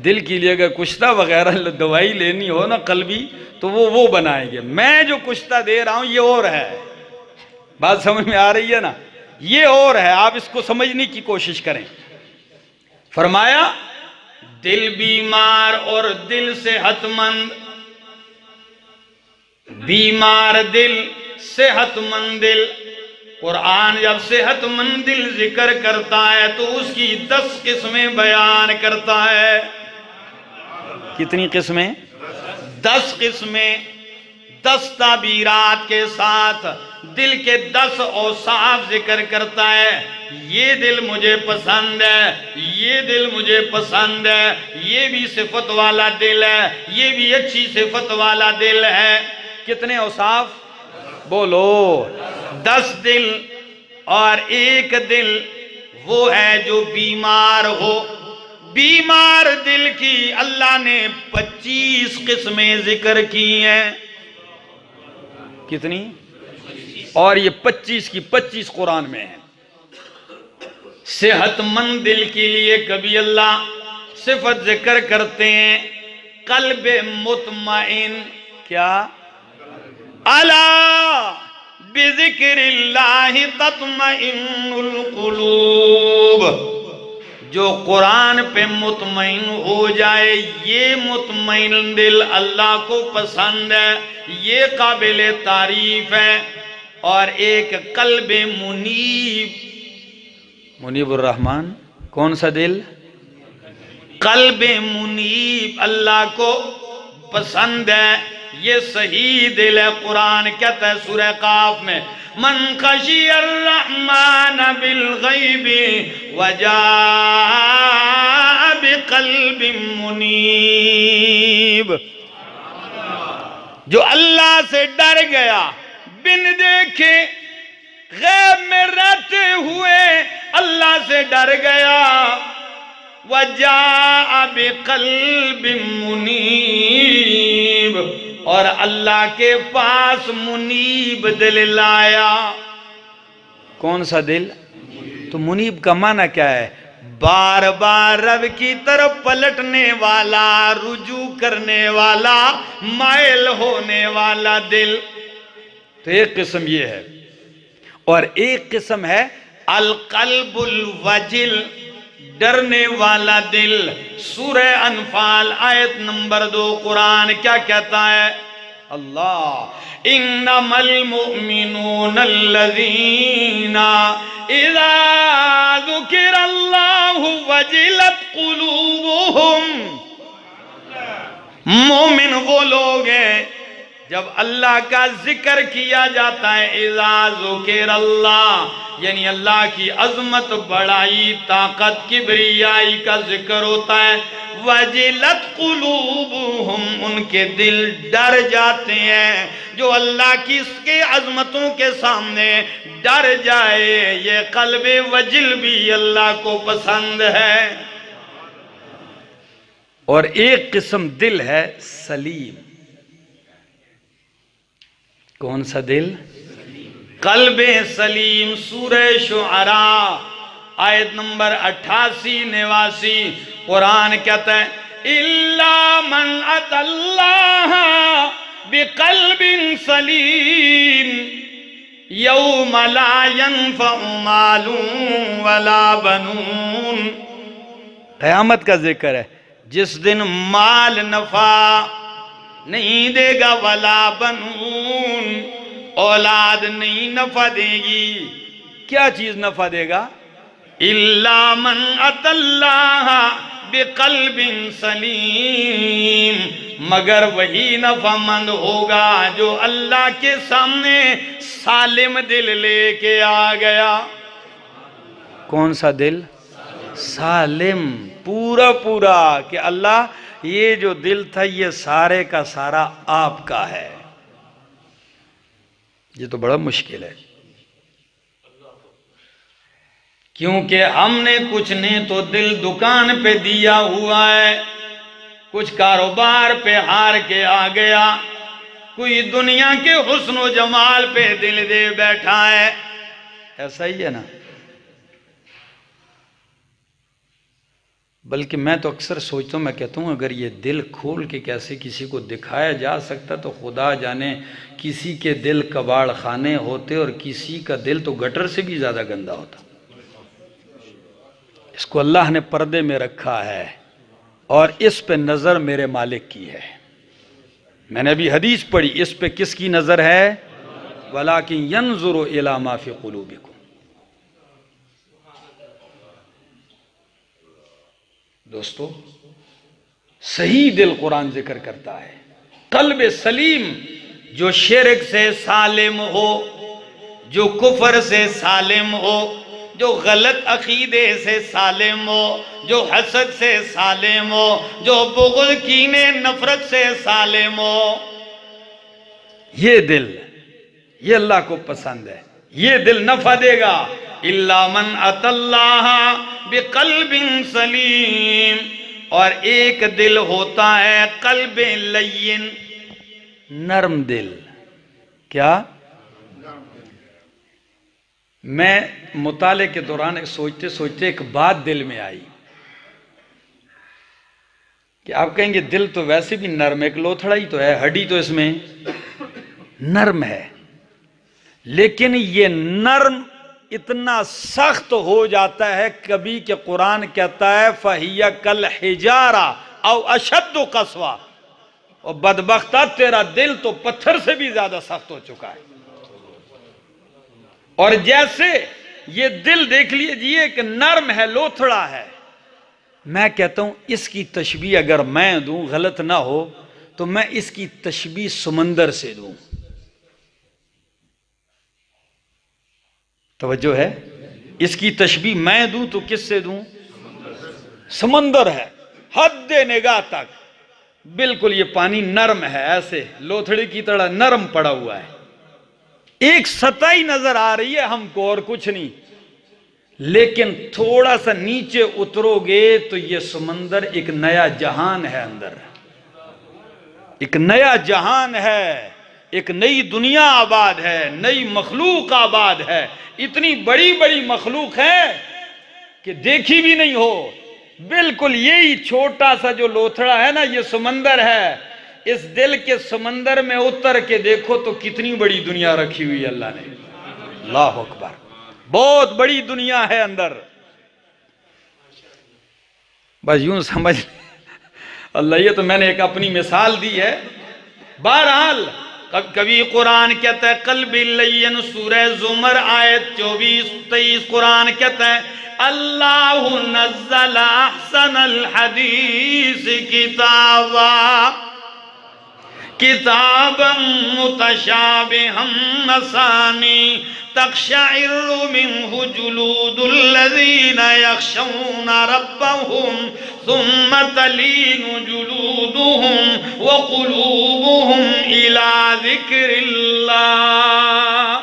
دل کے لیے اگر کشتہ وغیرہ دوائی لینی ہو نا قلبی، تو وہ بنائیں گے۔ میں جو کشتہ دے رہا ہوں یہ اور ہے، بات سمجھ میں آ رہی ہے نا، یہ اور ہے، آپ اس کو سمجھنے کی کوشش کریں۔ فرمایا دل بیمار اور دل صحت مند، بیمار دل، صحت مند دل۔ قرآن جب صحت مند دل ذکر کرتا ہے تو اس کی 10 قسمیں بیان کرتا ہے۔ کتنی قسمیں؟ 10 قسمیں، 10 تعبیرات کے ساتھ دل کے 10 اوصاف ذکر کرتا ہے۔ یہ دل مجھے پسند ہے، یہ دل مجھے پسند ہے، یہ بھی صفت والا دل ہے، یہ بھی اچھی صفت والا دل ہے۔ کتنے اوصاف؟ بولو 10 دل۔ اور ایک دل وہ ہے جو بیمار ہو۔ بیمار دل کی اللہ نے 25 قسمیں ذکر کی ہیں۔ کتنی؟ اور یہ 25 کی 25 قرآن میں ہے۔ صحت مند دل کے لیے کبھی اللہ صفت ذکر کرتے ہیں قلب مطمئن۔ کیا؟ الا بذکر اللہ تطمئن القلوب، جو قرآن پہ مطمئن ہو جائے، یہ مطمئن دل اللہ کو پسند ہے، یہ قابل تعریف ہے۔ اور ایک قلب منیب، منیب الرحمن، کون سا دل؟ قلب منیب، اللہ کو پسند ہے، یہ صحیح دل ہے۔ قرآن کہتا ہے سورہ قاف میں من خشی الرحمن بالغیب وجاء بقلب منیب، جو اللہ سے ڈر گیا بن دیکھے، غیب میں رہتے ہوئے اللہ سے ڈر گیا وَجَاءَ بِقَلْبٍ مُنِيبٍ اور اللہ کے پاس منیب دل لایا. کون سا دل؟ تو منیب کا معنی کیا ہے؟ بار بار رب کی طرف پلٹنے والا، رجوع کرنے والا، مائل ہونے والا دل. تو ایک قسم یہ ہے، اور ایک قسم ہے القلب الوجل، ڈرنے والا دل. سورہ انفال آیت نمبر 2 قرآن کیا کہتا ہے؟ اللہ انما المؤمنون الذین اذا ذکر اللہ وجلت قلوبهم. مومن وہ لوگ ہیں جب اللہ کا ذکر کیا جاتا ہے، اذا ذکر اللہ یعنی اللہ کی عظمت، بڑائی، طاقت، کبریائی کا ذکر ہوتا ہے. وجلت قلوبهم ان کے دل ڈر جاتے ہیں. جو اللہ کی اس کے عظمتوں کے سامنے ڈر جائے، یہ قلب وجل بھی اللہ کو پسند ہے. اور ایک قسم دل ہے سلیم. کون سا دل؟ قلب سلیم. سورہ شعراء آیت نمبر 88-89 قرآن کہتا ہے اِلَّا مَنْ أَتَى اللَّهَ بِقَلْبٍ سَلِيمٍ يَوْمَ لَا يَنْفَعُ مَالٌ وَلَا بَنُونَ. قیامت کا ذکر ہے جس دن مال نفع نہیں دے گا، ولا بنون اولاد نہیں نفع دے گی. کیا چیز نفع دے گا؟ اِلَّا مَنْ أَتَى اللَّهَ بِقَلْبٍ سَلِيمٍ مگر وہی نفع مند ہوگا جو اللہ کے سامنے سالم دل لے کے آ گیا. کون سا دل؟ سالم، پورا پورا کہ اللہ یہ جو دل تھا یہ سارے کا سارا آپ کا ہے. یہ تو بڑا مشکل ہے، کیونکہ ہم نے کچھ نے تو دل دکان پہ دیا ہوا ہے، کچھ کاروبار پہ ہار کے آ گیا، کوئی دنیا کے حسن و جمال پہ دل دے بیٹھا ہے. ایسا ہی ہے نا؟ بلکہ میں تو اکثر سوچتا ہوں، میں کہتا ہوں اگر یہ دل کھول کے کیسے کسی کو دکھایا جا سکتا تو خدا جانے کسی کے دل کباڑ خانے ہوتے اور کسی کا دل تو گٹر سے بھی زیادہ گندا ہوتا. اس کو اللہ نے پردے میں رکھا ہے اور اس پہ نظر میرے مالک کی ہے. میں نے ابھی حدیث پڑھی، اس پہ کس کی نظر ہے؟ وَلَٰكِنْ يَنْظُرُ إِلَىٰ مَا فِي قُلُوبِكُمْ. دوستو صحیح دل قرآن ذکر کرتا ہے. قلب سلیم جو شرک سے سالم ہو، جو کفر سے سالم ہو، جو غلط عقیدے سے سالم ہو، جو حسد سے سالم ہو، جو بغض کینے نفرت سے سالم ہو. یہ دل، یہ اللہ کو پسند ہے. یہ دل نفع دے گا. إِلَّا مَنْ أَتَى اللَّهَ بِقَلْبٍ سَلِيمٍ. اور ایک دل ہوتا ہے قلب لین، نرم دل. کیا؟ میں مطالعے کے دوران سوچتے سوچتے ایک بات دل میں آئی کہ آپ کہیں گے دل تو ویسے بھی نرم، ایک لوتھڑا ہی تو ہے، ہڈی تو اس میں نرم ہے، لیکن یہ نرم اتنا سخت ہو جاتا ہے کبھی کہ قرآن کہتا ہے فَهِيَ كَالْحِجَارَةِ أَوْ أَشَدُّ قَسْوَةً. اور بدبختہ تیرا دل تو پتھر سے بھی زیادہ سخت ہو چکا ہے. اور جیسے یہ دل دیکھ لیجئے کہ نرم ہے، لوتھڑا ہے. میں کہتا ہوں اس کی تشبیہ اگر میں دوں، غلط نہ ہو تو میں اس کی تشبیہ سمندر سے دوں. توجہ ہے؟ اس کی تشبیہ میں دوں تو کس سے دوں؟ سمندر ہے، حد نگاہ تک بالکل یہ پانی نرم ہے، ایسے لوتھڑی کی طرح نرم پڑا ہوا ہے. ایک سطح ہی نظر آ رہی ہے ہم کو اور کچھ نہیں، لیکن تھوڑا سا نیچے اترو گے تو یہ سمندر ایک نیا جہان ہے اندر، ایک نیا جہان ہے، ایک نئی دنیا آباد ہے، نئی مخلوق آباد ہے، اتنی بڑی بڑی مخلوق ہے کہ دیکھی بھی نہیں ہو۔ بالکل یہی چھوٹا سا جو لوتھڑا ہے نا، یہ سمندر ہے، اس دل کے سمندر میں اتر کے دیکھو تو کتنی بڑی دنیا رکھی ہوئی اللہ نے۔ اللہ اکبر، بہت بڑی دنیا ہے اندر۔ بس یوں سمجھ اللہ، یہ تو میں نے ایک اپنی مثال دی ہے۔ بہرحال کبھی قرآن کہتا ہے قلب لین، سورہ زمر آیت 24-23 قرآن کہتا ہے اللہ نزل احسن الحدیث کتابا متشابہا مثانی تقشعر منہ جلود الذین یخشون ربهم ثم تلین جلودهم وقلوبهم الى ذکر اللہ۔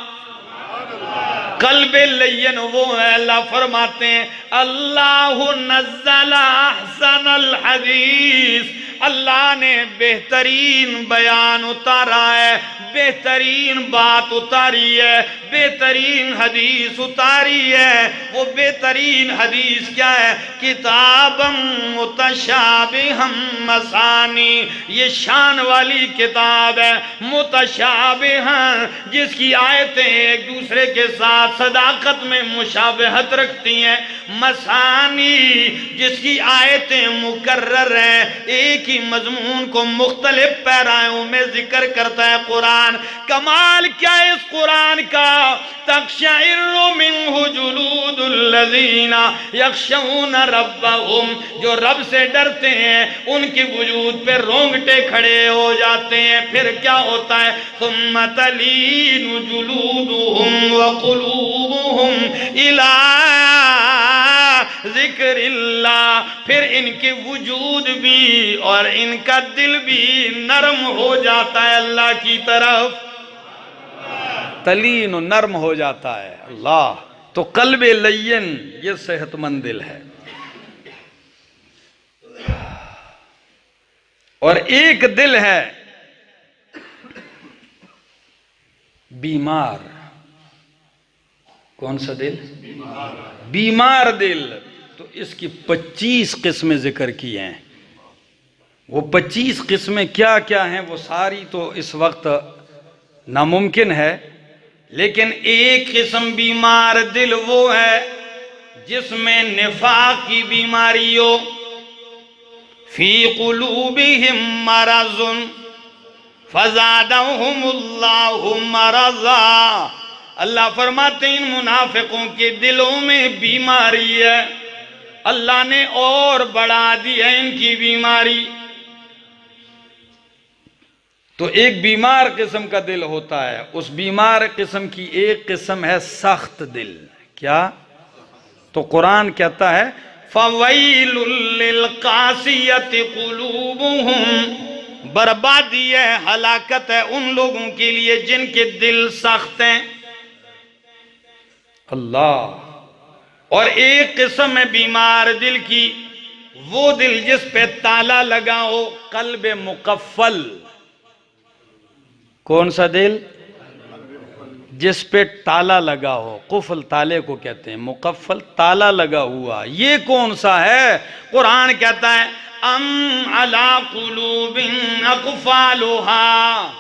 قلب لین وہ ہے، اللہ فرماتے ہیں اللہ نزل احسن الحدیث، اللہ نے بہترین بیان اتارا ہے، بہترین بات اتاری ہے، بہترین حدیث اتاری ہے۔ وہ بہترین حدیث کیا ہے؟ کتابا متشابہا مثانی، یہ شان والی کتاب ہے، متشابہا، جس کی آیتیں ایک دوسرے کے ساتھ صداقت میں مشابہت رکھتی ہیں، مثانی، جس کی آیتیں مکرر ہیں، ایک ہی مضمون کو مختلف پیرایوں میں ذکر کرتا ہے قرآن۔ کمال کیا ہے اس قرآن کا؟ تقشعر منہ جلود الذین یخشون ربهم، جو رب سے ڈرتے ہیں ان کی وجود پہ رونگٹے کھڑے ہو جاتے ہیں۔ پھر کیا ہوتا ہے؟ ثم تلین جلودهم وقلوبهم الى ذکر اللہ، پھر ان کے وجود بھی اور ان کا دل بھی نرم ہو جاتا ہے اللہ کی طرف، تلین و نرم ہو جاتا ہے اللہ۔ تو قلب لین یہ صحت مند دل ہے، اور ایک دل ہے بیمار۔ کون سا دل؟ بیمار دل۔ تو اس کی 25 قسمیں ذکر کی ہیں۔ وہ 25 قسمیں کیا کیا ہیں وہ ساری تو اس وقت ناممکن ہے، لیکن ایک قسم بیمار دل وہ ہے جس میں نفاق کی بیماری ہو، فی قلوبہم مرض فزادہم اللہ مرضا۔ اللہ فرماتے ہیں ان منافقوں کے دلوں میں بیماری ہے، اللہ نے اور بڑھا دی ہے ان کی بیماری۔ تو ایک بیمار قسم کا دل ہوتا ہے، اس بیمار قسم کی ایک قسم ہے سخت دل۔ کیا؟ تو قرآن کہتا ہے فَوَيْلٌ لِّلْقَاسِيَةِ قُلُوبُهُمْ، بربادی ہے، ہلاکت ہے ان لوگوں کے لیے جن کے دل سخت ہیں۔ اللہ۔ اور ایک قسم ہے بیمار دل کی، وہ دل جس پہ تالا لگا ہو، قلب مقفل۔ کون سا دل؟ جس پہ تالا لگا ہو، قفل تالے کو کہتے ہیں، مقفل تالا لگا ہوا۔ یہ کون سا ہے؟ قرآن کہتا ہے ام علی قلوب اقفالها۔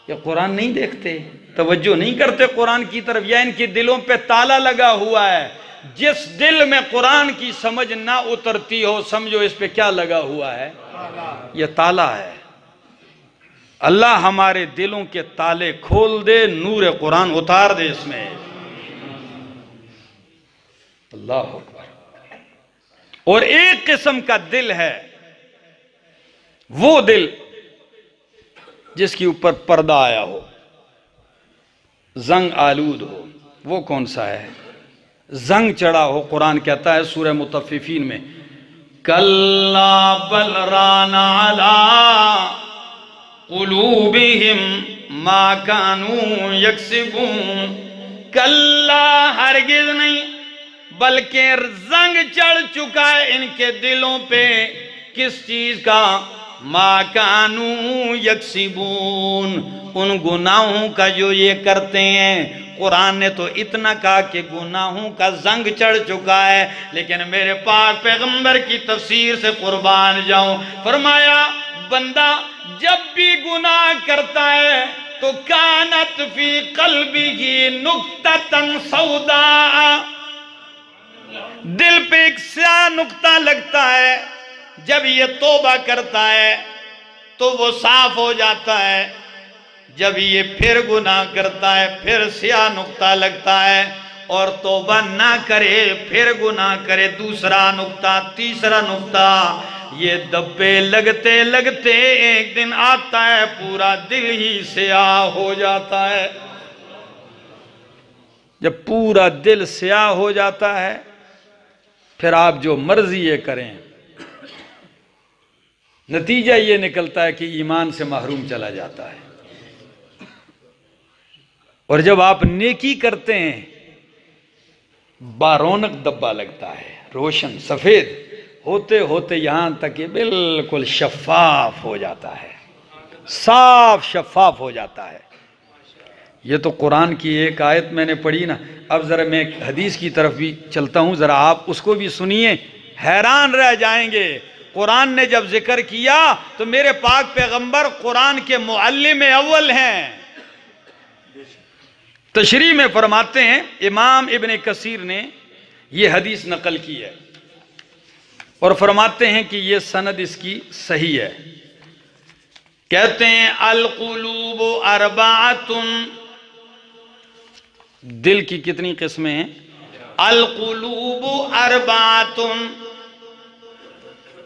یہ قرآن نہیں دیکھتے، توجہ نہیں کرتے قرآن کی طرف، یا ان کے دلوں پہ تالا لگا ہوا ہے؟ جس دل میں قرآن کی سمجھ نہ اترتی ہو، سمجھو اس پہ کیا لگا ہوا ہے؟ یہ تالا ہے۔ اللہ ہمارے دلوں کے تالے کھول دے، نور قرآن اتار دے اس میں۔ اللہ اکبر۔ اور ایک قسم کا دل ہے، وہ دل جس کے اوپر پردہ آیا ہو، زنگ آلود ہو۔ وہ کون سا ہے؟ زنگ چڑھا ہو۔ قرآن کہتا ہے سورہ مطففین میں کَلَّا بَلْ رَانَ عَلَىٰ قُلُوبِهِمْ مَا كَانُوا يَكْسِبُونَ۔ کَلَّا، ہرگز نہیں، بلکہ زنگ چڑھ چکا ہے ان کے دلوں پہ کس چیز کا؟ ما کانوا یکسبون، ان گناہوں کا جو یہ کرتے ہیں۔ قرآن نے تو اتنا کہا کہ گناہوں کا زنگ چڑھ چکا ہے، لیکن میرے پاک پیغمبر کی تفسیر سے قربان جاؤں، فرمایا بندہ جب بھی گناہ کرتا ہے تو کانت فی قلبہ نقطۃ سوداء، دل پہ ایک سیاہ نقطہ لگتا ہے، جب یہ توبہ کرتا ہے تو وہ صاف ہو جاتا ہے، جب یہ پھر گناہ کرتا ہے پھر سیاہ نقطہ لگتا ہے، اور توبہ نہ کرے پھر گناہ کرے دوسرا نقطہ، تیسرا نقطہ، یہ دبے لگتے لگتے ایک دن آتا ہے پورا دل ہی سیاہ ہو جاتا ہے۔ جب پورا دل سیاہ ہو جاتا ہے پھر آپ جو مرضی یہ کریں، نتیجہ یہ نکلتا ہے کہ ایمان سے محروم چلا جاتا ہے۔ اور جب آپ نیکی کرتے ہیں بارونق دبا لگتا ہے، روشن سفید ہوتے ہوتے یہاں تک یہ بالکل شفاف ہو جاتا ہے، صاف شفاف ہو جاتا ہے۔ یہ تو قرآن کی ایک آیت میں نے پڑھی نا، اب ذرا میں ایک حدیث کی طرف بھی چلتا ہوں، ذرا آپ اس کو بھی سنیے، حیران رہ جائیں گے۔ قرآن نے جب ذکر کیا تو میرے پاک پیغمبر قرآن کے معلم اول ہیں۔ تشریح میں فرماتے ہیں، امام ابن کثیر نے یہ حدیث نقل کی ہے اور فرماتے ہیں کہ یہ سند اس کی صحیح ہے۔ کہتے ہیں القلوب اربعۃ، دل کی کتنی قسمیں ہیں؟ القلوب اربعۃ،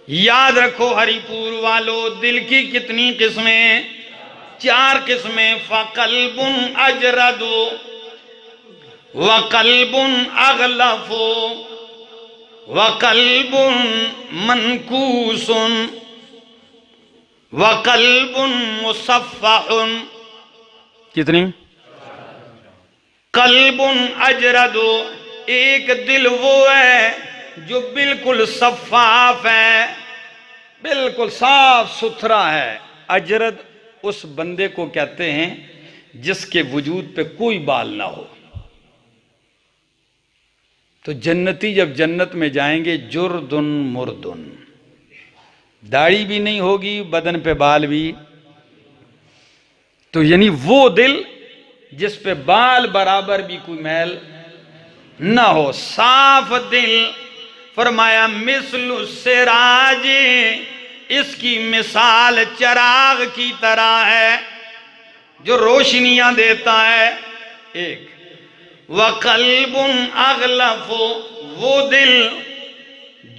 یاد رکھو ہری پور والو، دل کی کتنی قسمیں؟ 4 قسمیں۔ فقلب اجرد وقلب اغلف وقلب منکوس وقلب مصفح۔ کتنی؟ قلب اجرد، ایک دل وہ ہے جو بالکل شفاف ہے، بالکل صاف ستھرا ہے۔ اجرد اس بندے کو کہتے ہیں جس کے وجود پہ کوئی بال نہ ہو۔ تو جنتی جب جنت میں جائیں گے جردن مردن، داڑھی بھی نہیں ہوگی، بدن پہ بال بھی، تو یعنی وہ دل جس پہ بال برابر بھی کوئی میل نہ ہو، صاف دل۔ فرمایا مثل السراج، اس کی مثال چراغ کی طرح ہے جو روشنیاں دیتا ہے۔ ایک وقلب اغلف، وہ دل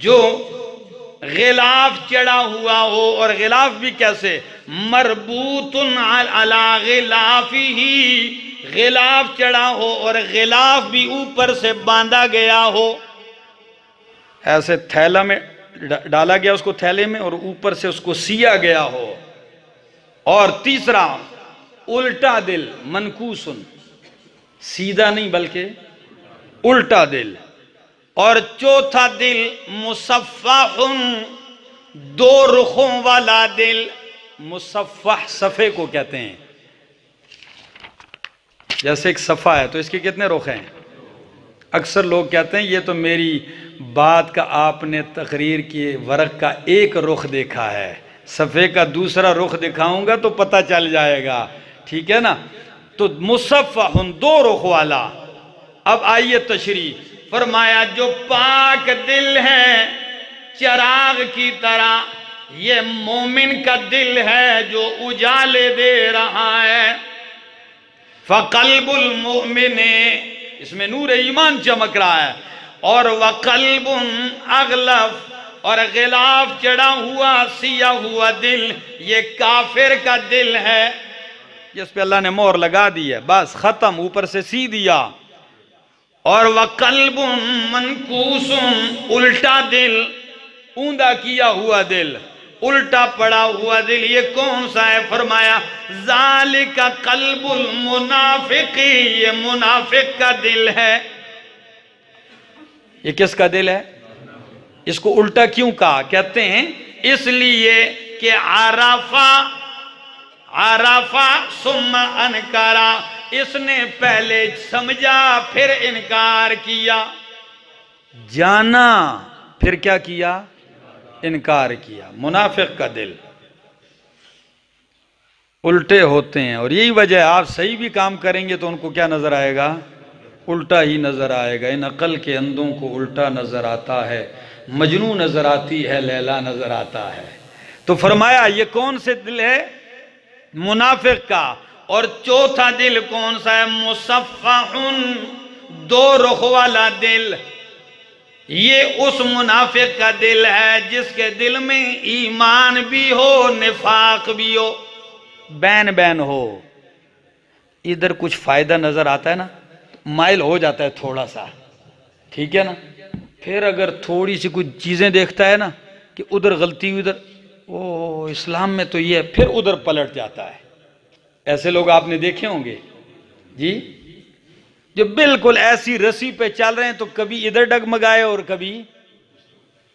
جو غلاف چڑھا ہوا ہو، اور غلاف بھی کیسے؟ مربوط علی غلافہ، غلاف چڑھا ہو اور غلاف بھی اوپر سے باندھا گیا ہو، ایسے تھیلا میں ڈالا گیا اس کو تھیلے میں اور اوپر سے اس کو سیا گیا ہو۔ اور تیسرا الٹا دل، منکوسن، سیدھا نہیں بلکہ الٹا دل۔ اور چوتھا دل مصفح، 2 رخوں والا دل۔ مصفح صفحے کو کہتے ہیں، جیسے ایک صفحہ ہے تو اس کے کتنے رخ ہیں؟ اکثر لوگ کہتے ہیں یہ تو میری بات کا آپ نے تقریر کی ورق کا ایک رخ دیکھا ہے، صفحے کا دوسرا رخ دکھاؤں گا تو پتہ چل جائے گا، ٹھیک ہے نا؟ تو مصفح 2 رخ والا۔ اب آئیے تشریح، فرمایا جو پاک دل ہے چراغ کی طرح، یہ مومن کا دل ہے جو اجالے دے رہا ہے۔ فقلب المؤمن، اس میں نور ایمان چمک رہا ہے۔ اور وقلب اغلف، اور غلاف چڑھا ہوا سیاہ ہوا دل، یہ کافر کا دل ہے جس پہ اللہ نے مہر لگا دی ہے، بس ختم، اوپر سے سی دیا۔ اور وقلب منکوس، الٹا دل، اوندا کیا ہوا دل، الٹا پڑا ہوا دل، یہ کون سا ہے؟ فرمایا ذالک قلب المنافق، یہ منافق کا دل ہے۔ یہ کس کا دل ہے؟ اس کو الٹا کیوں کہا؟ کہتے ہیں اس لیے کہ عرفہ ثم انکارا، اس نے پہلے سمجھا پھر انکار کیا، جانا پھر کیا کیا؟ انکار کیا۔ منافق کا دل الٹے ہوتے ہیں، اور یہی وجہ ہے آپ صحیح بھی کام کریں گے تو ان کو کیا نظر آئے گا؟ الٹا ہی نظر آئے گا۔ ان عقل کے اندھوں کو الٹا نظر آتا ہے، مجنوں نظر آتی ہے، لیلا نظر آتا ہے۔ تو فرمایا یہ کون سے دل ہے؟ منافق کا۔ اور چوتھا دل کون سا ہے؟ مصفح، دو رخ والا دل۔ یہ اس منافق کا دل ہے جس کے دل میں ایمان بھی ہو نفاق بھی ہو، بین بین ہو۔ ادھر کچھ فائدہ نظر آتا ہے نا، مائل ہو جاتا ہے تھوڑا سا، ٹھیک ہے نا؟ پھر اگر تھوڑی سی کچھ چیزیں دیکھتا ہے نا کہ ادھر غلطی ہوئی، ادھر او اسلام میں تو یہ ہے، پھر ادھر پلٹ جاتا ہے۔ ایسے لوگ آپ نے دیکھے ہوں گے جی، جو بالکل ایسی رسی پہ چل رہے ہیں تو کبھی ادھر ڈگمگائے اور کبھی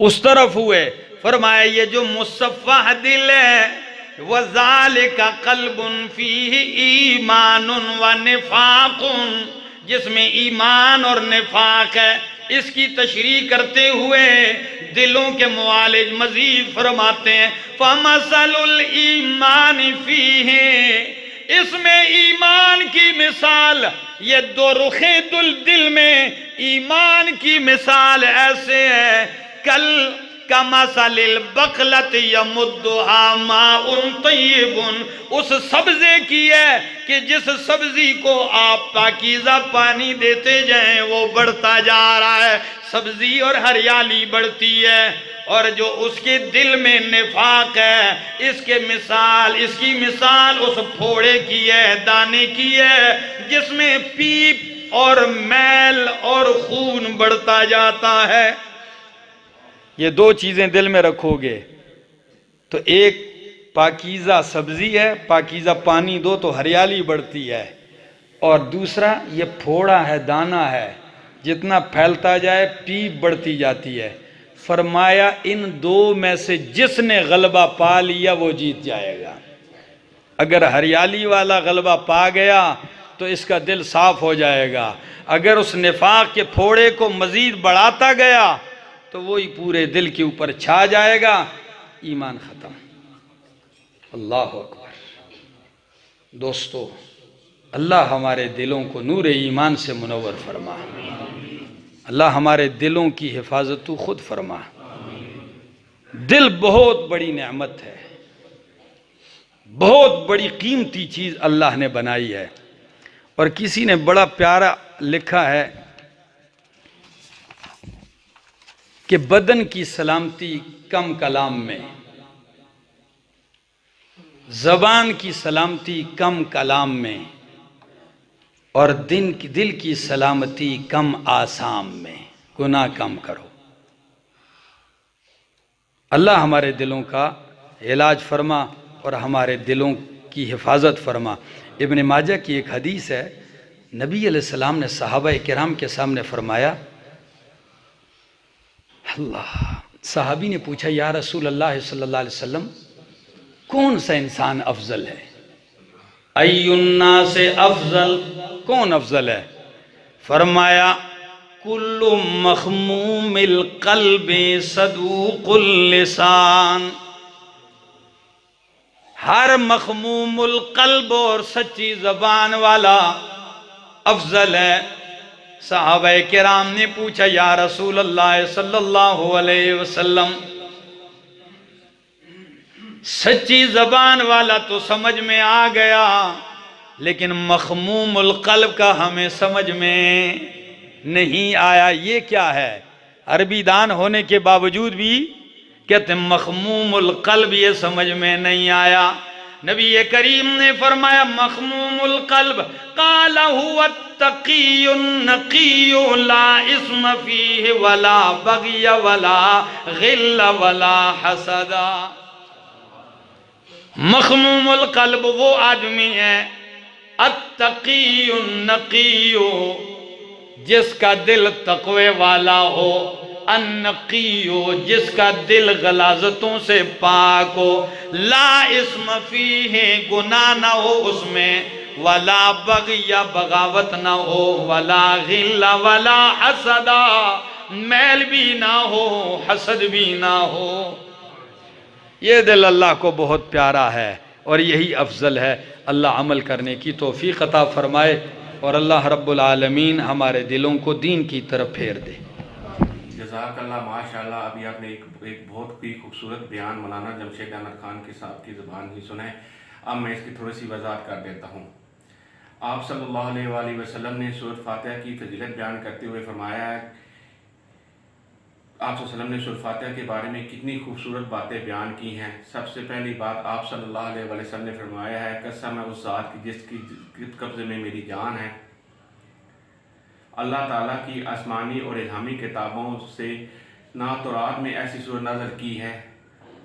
اس طرف ہوئے۔ فرمایا یہ جو مصفح دل ہے، وَذَلِكَ قَلْبٌ فِيهِ ایمان وَنِفَاقٌ، جس میں ایمان اور نفاق ہے۔ اس کی تشریح کرتے ہوئے دلوں کے معالج مزید فرماتے ہیں فَمَثَلُ الْإِيمَانِ فِيهِ، اس میں ایمان کی مثال، یہ دو رخیں دل میں ایمان کی مثال ایسے ہے، کَمَثَلِ الْبَقْلَةِ يَمُدُّهَا مَاءٌ طَيِّبٌ، اس سبزے کی ہے کہ جس سبزی کو آپ پاکیزہ پانی دیتے جائیں وہ بڑھتا جا رہا ہے، سبزی اور ہریالی بڑھتی ہے۔ اور جو اس کے دل میں نفاق ہے، اس کی مثال اس پھوڑے کی ہے، دانے کی ہے، جس میں پیپ اور میل اور خون بڑھتا جاتا ہے۔ یہ دو چیزیں دل میں رکھو گے تو ایک پاکیزہ سبزی ہے، پاکیزہ پانی دو تو ہریالی بڑھتی ہے، اور دوسرا یہ پھوڑا ہے، دانہ ہے، جتنا پھیلتا جائے پیپ بڑھتی جاتی ہے۔ فرمایا ان دو میں سے جس نے غلبہ پا لیا وہ جیت جائے گا۔ اگر ہریالی والا غلبہ پا گیا تو اس کا دل صاف ہو جائے گا، اگر اس نفاق کے پھوڑے کو مزید بڑھاتا گیا تو وہی پورے دل کے اوپر چھا جائے گا، ایمان ختم۔ اللہ اکبر۔ دوستو، اللہ ہمارے دلوں کو نور ایمان سے منور فرما، اللہ ہمارے دلوں کی حفاظت تو خود فرما۔ دل بہت بڑی نعمت ہے، بہت بڑی قیمتی چیز اللہ نے بنائی ہے۔ اور کسی نے بڑا پیارا لکھا ہے کہ بدن کی سلامتی کم کلام میں، زبان کی سلامتی کم کلام میں، اور دل کی سلامتی کم آسام میں۔ گناہ کم کرو۔ اللہ ہمارے دلوں کا علاج فرما اور ہمارے دلوں کی حفاظت فرما۔ ابن ماجہ کی ایک حدیث ہے، نبی علیہ السلام نے صحابہ کرام کے سامنے فرمایا، اللہ، صحابی نے پوچھا یا رسول اللہ صلی اللہ علیہ وسلم کون سا انسان افضل ہے؟ ای الناس افضل، کون افضل ہے؟ فرمایا کل مخموم القلب صدوق اللسان، ہر مخموم القلب اور سچی زبان والا افضل ہے۔ صحابہ کرام نے پوچھا یا رسول اللہ صلی اللہ علیہ وسلم، سچی زبان والا تو سمجھ میں آ گیا، لیکن مخموم القلب کا ہمیں سمجھ میں نہیں آیا، یہ کیا ہے؟ عربی دان ہونے کے باوجود بھی کہتے ہیں مخموم القلب، یہ سمجھ میں نہیں آیا۔ نبی کریم نے فرمایا مخموم القلب قال هو التقی النقی لا اسم فیہ ولا بغی ولا غل ولا حسد۔ مخموم القلب وہ آدمی ہے، التقی النقی، جس کا دل تقوی والا ہو، النقی ہو، جس کا دل غلاظتوں سے پاک ہو، لا اسم فیہ، گناہ نہ ہو اس میں، ولا بغی، بغاوت نہ ہو، ولا غل ولا حسد، میل بھی نہ ہو، حسد بھی نہ ہو۔ یہ دل اللہ کو بہت پیارا ہے اور یہی افضل ہے۔ اللہ عمل کرنے کی توفیق عطا فرمائے اور اللہ رب العالمین ہمارے دلوں کو دین کی طرف پھیر دے۔ جزاک اللہ، ماشاءاللہ۔ ابھی آپ نے ایک بہت ہی خوبصورت بیان مولانا جمشید احمد خان کے صاحب کی زبان ہی سنا ہے۔ اب میں اس کی تھوڑی سی وضاحت کر دیتا ہوں۔ آپ صلی اللہ علیہ وآلہ وسلم نے سورۃ فاتحہ کی فضیلت بیان کرتے ہوئے فرمایا ہے، آپ صلی اللہ علیہ وسلم نے سورۃ فاتحہ کے بارے میں کتنی خوبصورت باتیں بیان کی ہیں۔ سب سے پہلی بات آپ صلی اللہ علیہ وآلہ وسلم نے فرمایا ہے، قسم ہے اس ذات کی جس کی قبضے میں میری جان ہے۔ اللہ تعالیٰ کی آسمانی اور الہامی کتابوں سے نہ تورات میں ایسی صورت نازل کی ہے،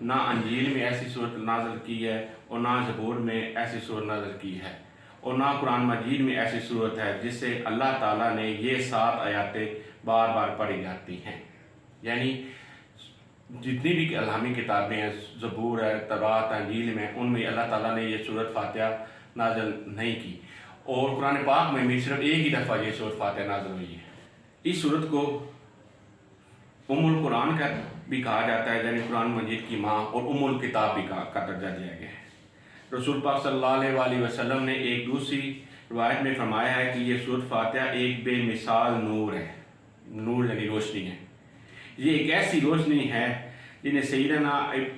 نہ انجیل میں ایسی صورت نازل کی ہے، اور نہ زبور میں ایسی صورت نازل کی ہے، اور نہ قرآن مجید میں ایسی صورت ہے جس سے اللہ تعالیٰ نے یہ 7 آیاتیں بار بار پڑھی جاتی ہیں۔ یعنی جتنی بھی الہامی کتابیں ہیں، زبور ہے، تورات، انجیل میں، ان میں اللہ تعالیٰ نے یہ سورۃ فاتحہ نازل نہیں کی، اور قرآن پاک میں بھی صرف ایک ہی دفعہ یہ سورۃ فاتحہ نازل ہوئی ہے۔ اس سورت کو ام القرآن کا بھی کہا جاتا ہے، یعنی قرآن مجید کی ماں، اور ام الکتاب بھی کا درجہ دیا گیا ہے۔ رسول پاک صلی اللہ علیہ وآلہ وسلم نے ایک دوسری روایت میں فرمایا ہے کہ یہ سورۃ فاتحہ ایک بے مثال نور ہے۔ نور یعنی روشنی ہے۔ یہ ایک ایسی روشنی ہے جنہیں سیدنا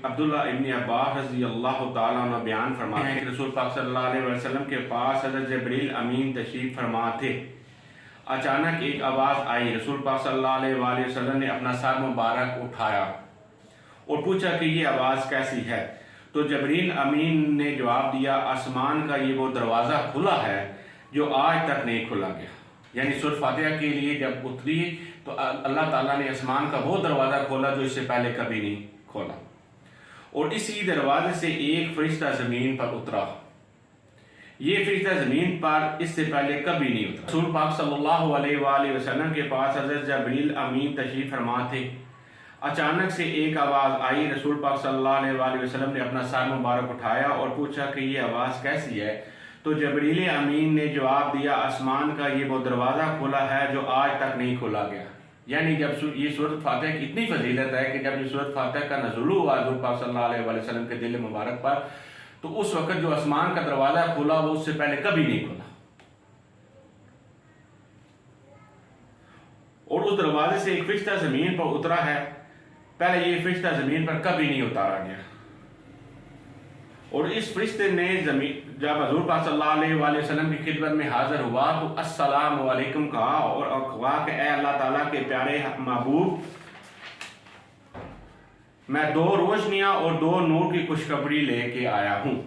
عبداللہ ابن عباس رضی اللہ تعالیٰ عنہ بیان فرمایا ہے کہ رسول پاک صلی اللہ علیہ وسلم کے پاس حضرت جبریل امین تشریف فرما تھے۔ اچانک ایک آواز آئی، رسول پاک صلی اللہ علیہ وآلہ وسلم نے اپنا سر مبارک اٹھایا اور پوچھا کہ یہ آواز کیسی ہے؟ تو جبریل امین نے جواب دیا، آسمان کا یہ وہ دروازہ کھلا ہے جو آج تک نہیں کھلا گیا۔ یعنی سورۃ فاتحہ کے لیے جب اتری تو اللہ تعالیٰ نے آسمان کا وہ دروازہ کھولا جو اس سے پہلے کبھی نہیں کھولا، اور اسی دروازے سے ایک فرشتہ زمین پر اترا۔ یہ فرشتہ زمین پر اس سے پہلے کبھی نہیں اترا۔ رسول پاک صلی اللہ علیہ وآلہ وسلم کے پاس حضرت جبریل امین تشریف فرما تھے۔ اچانک سے ایک آواز آئی، رسول پاک صلی اللہ علیہ وآلہ وسلم نے اپنا سر مبارک اٹھایا اور پوچھا کہ یہ آواز کیسی ہے؟ تو جبریل امین نے جواب دیا، آسمان کا یہ وہ دروازہ کھلا ہے جو آج تک نہیں کھولا گیا۔ یعنی جب یہ سورۃ فاتحہ کی اتنی فضیلت ہے کہ جب یہ سورۃ فاتحہ کا نزول ہوا حضور پاک صلی اللہ علیہ وآلہ وسلم کے دل مبارک پر، تو اس وقت جو آسمان کا دروازہ کھلا وہ اس سے پہلے کبھی نہیں کھلا، اور اس دروازے سے ایک فرشتہ زمین پر اترا ہے۔ پہلے یہ فرشتہ زمین پر کبھی نہیں اتارا گیا، اور اس فرشتے نے جب حضور پاک صلی اللہ علیہ وآلہ وسلم کی خدمت میں حاضر ہوا تو السلام علیکم کہا، اور کہا کہ اے اللہ تعالیٰ کے پیارے محبوب، میں 2 روشنیاں اور 2 نور کی خوشخبری لے کے آیا ہوں،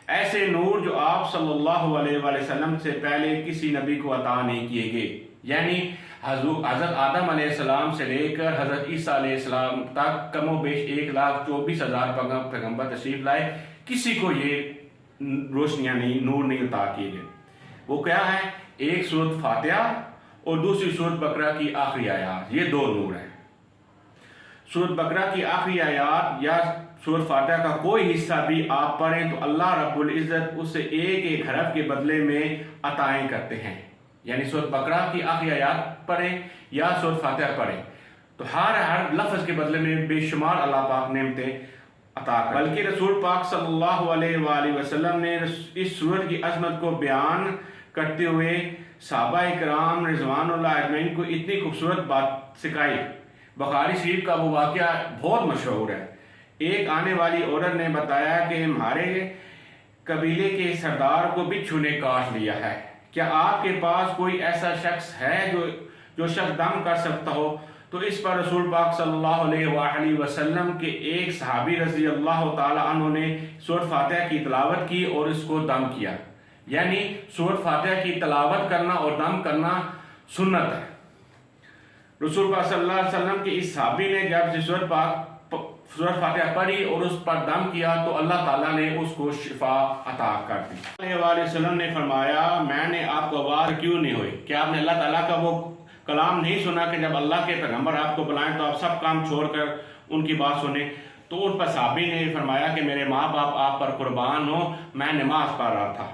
ایسے نور جو آپ صلی اللہ علیہ وآلہ وسلم سے پہلے کسی نبی کو عطا نہیں کیے گئے۔ یعنی حضرت آدم علیہ السلام سے لے کر حضرت عیسیٰ علیہ السلام تک کم و بیش 1,24,000 پیغمبر تشریف لائے، کسی کو یہ روشنیاں نہیں، نور نہیں عطا کیے گئے۔ وہ کیا ہے؟ ایک سورۃ فاتحہ اور دوسری سورۃ بقرہ کی آخری آیات، یہ 2 نور ہیں۔ سورۃ بقرہ کی آخری آیات یا سورۃ فاتحہ کا کوئی حصہ بھی آپ پڑھیں تو اللہ رب العزت اسے ایک ایک حرف کے بدلے میں عطائیں کرتے ہیں۔ یعنی سورۃ بقرہ کی آخری آیات پڑھیں یا سورۃ فاتحہ پڑھیں تو ہر لفظ کے بدلے میں بے شمار اللہ پاک نعمتیں عطا کر۔ بلکہ رسول پاک صلی اللہ علیہ وآلہ وسلم نے اس سورت کی عظمت کو بیان کرتے ہوئے صحابہ کرام رضوان اللہ اجمعین کو اتنی خوبصورت بات سکھائی۔ بخاری شریف کا وہ واقعہ بہت مشہور ہے۔ ایک آنے والی عورت نے بتایا کہ ہمارے قبیلے کے سردار کو بچھو نے کاٹ لیا ہے، کیا آپ کے پاس کوئی ایسا شخص ہے جو شخص دم کر سکتا ہو؟ تو اس پر رسول پاک صلی اللہ علیہ وآلہ وسلم کے ایک صحابی رضی اللہ تعالیٰ عنہ نے سورۃ فاتحہ کی تلاوت کی اور اس کو دم کیا۔ یعنی سورۃ فاتحہ کی تلاوت کرنا اور دم کرنا سنت ہے۔ رسول پاک صلی اللہ علیہ وسلم کے اس صحابی نے جب سورۃ سورۃ فاتحہ پڑھی اور اس پر دم کیا تو اللہ تعالیٰ نے اس کو شفا عطا کر دی۔ علیہ وآلہ وسلم نے فرمایا میں نے آپ کو آواز کیوں نہیں ہوئی؟ کیا آپ نے اللہ تعالیٰ کا وہ کلام نہیں سنا کہ جب اللہ کے پیغمبر آپ کو بلائیں تو آپ سب کام چھوڑ کر ان کی بات سنیں؟ تو ان پر صحابی نے فرمایا کہ میرے ماں باپ آپ پر قربان ہو، میں نماز پڑھ رہا تھا۔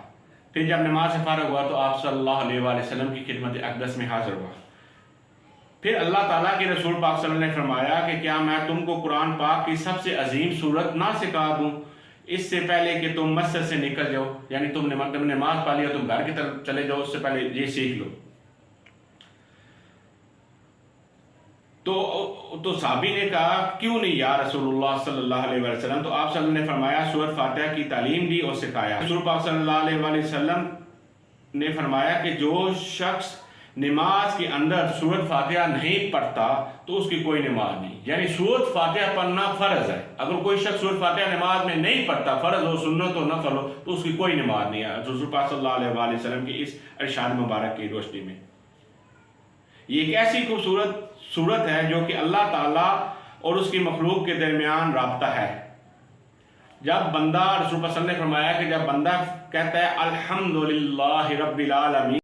پھر جب نماز سے فارغ ہوا تو آپ صلی اللہ علیہ وآلہ وسلم کی خدمت اقدس میں حاضر ہوا۔ پھر اللہ تعالیٰ کے رسول پاک صلی اللہ علیہ وسلم نے فرمایا کہ کیا میں تم کو قرآن پاک کی سب سے عظیم سورت نہ سکھا دوں اس سے پہلے کہ تم مسجد سے نکل جاؤ؟ یعنی تم نے نماز پڑھ لیا، تم گھر کی طرف چلے جاؤ، اس سے پہلے یہ سیکھ لو۔ تو صحابی نے کہا کیوں نہیں یا رسول اللہ صلی اللہ علیہ وسلم؟ تو آپ صلی اللہ علیہ وسلم نے فرمایا سورۃ فاتحہ کی تعلیم دی اور سکھایا۔ رسول پاک صلی اللہ علیہ وسلم نے فرمایا کہ جو شخص نماز کے اندر سورۃ فاتحہ نہیں پڑھتا تو اس کی کوئی نماز نہیں، یعنی سورۃ فاتحہ پڑھنا فرض ہے۔ اگر کوئی شخص سورۃ فاتحہ نماز میں نہیں پڑھتا، فرض ہو سنت ہو نفل ہو، تو اس کی کوئی نماز نہیں ہے، رسول پاک صلی اللہ علیہ وسلم کی اس ارشاد مبارک کی روشنی میں۔ یہ ایک ایسی خوبصورت صورت ہے جو کہ اللہ تعالیٰ اور اس کی مخلوق کے درمیان رابطہ ہے۔ جب بندہ، رسول پاک صلی اللہ علیہ وسلم نے فرمایا کہ جب بندہ کہتا ہے الحمدللہ رب العالمین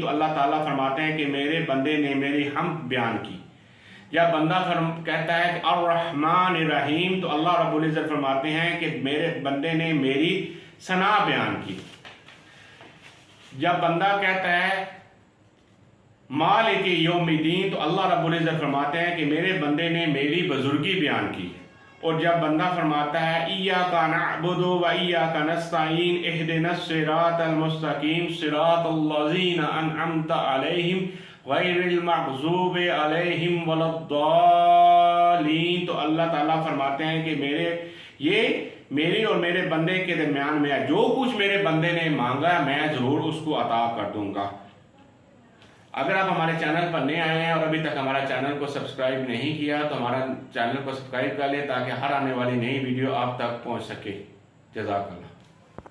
تو اللہ تعالیٰ فرماتے ہیں کہ میرے بندے نے میری حمد بیان کی۔ جب بندہ کہتا ہے کہ الرحمن الرحیم تو اللہ رب العزت فرماتے ہیں کہ میرے بندے نے میری ثنا بیان کی۔ جب بندہ کہتا ہے مالک یوم الدین تو اللہ رب العزت فرماتے ہیں کہ میرے بندے نے میری بزرگی بیان کی۔ اور جب بندہ فرماتا ہے ایاک نعبد و ایاک نستعین اہدنا الصراط المستقیم صراط الذین انعمت علیہم غیر المغضوب علیہم ولا الضالین تو اللہ تعالیٰ فرماتے ہیں کہ میری اور میرے بندے کے درمیان میں جو کچھ میرے بندے نے مانگا میں ضرور اس کو عطا کر دوں گا۔ اگر آپ ہمارے چینل پر نئے آئے ہیں اور ابھی تک ہمارا چینل کو سبسکرائب نہیں کیا تو ہمارا چینل کو سبسکرائب کر لیں تاکہ ہر آنے والی نئی ویڈیو آپ تک پہنچ سکے۔ جزاک اللہ۔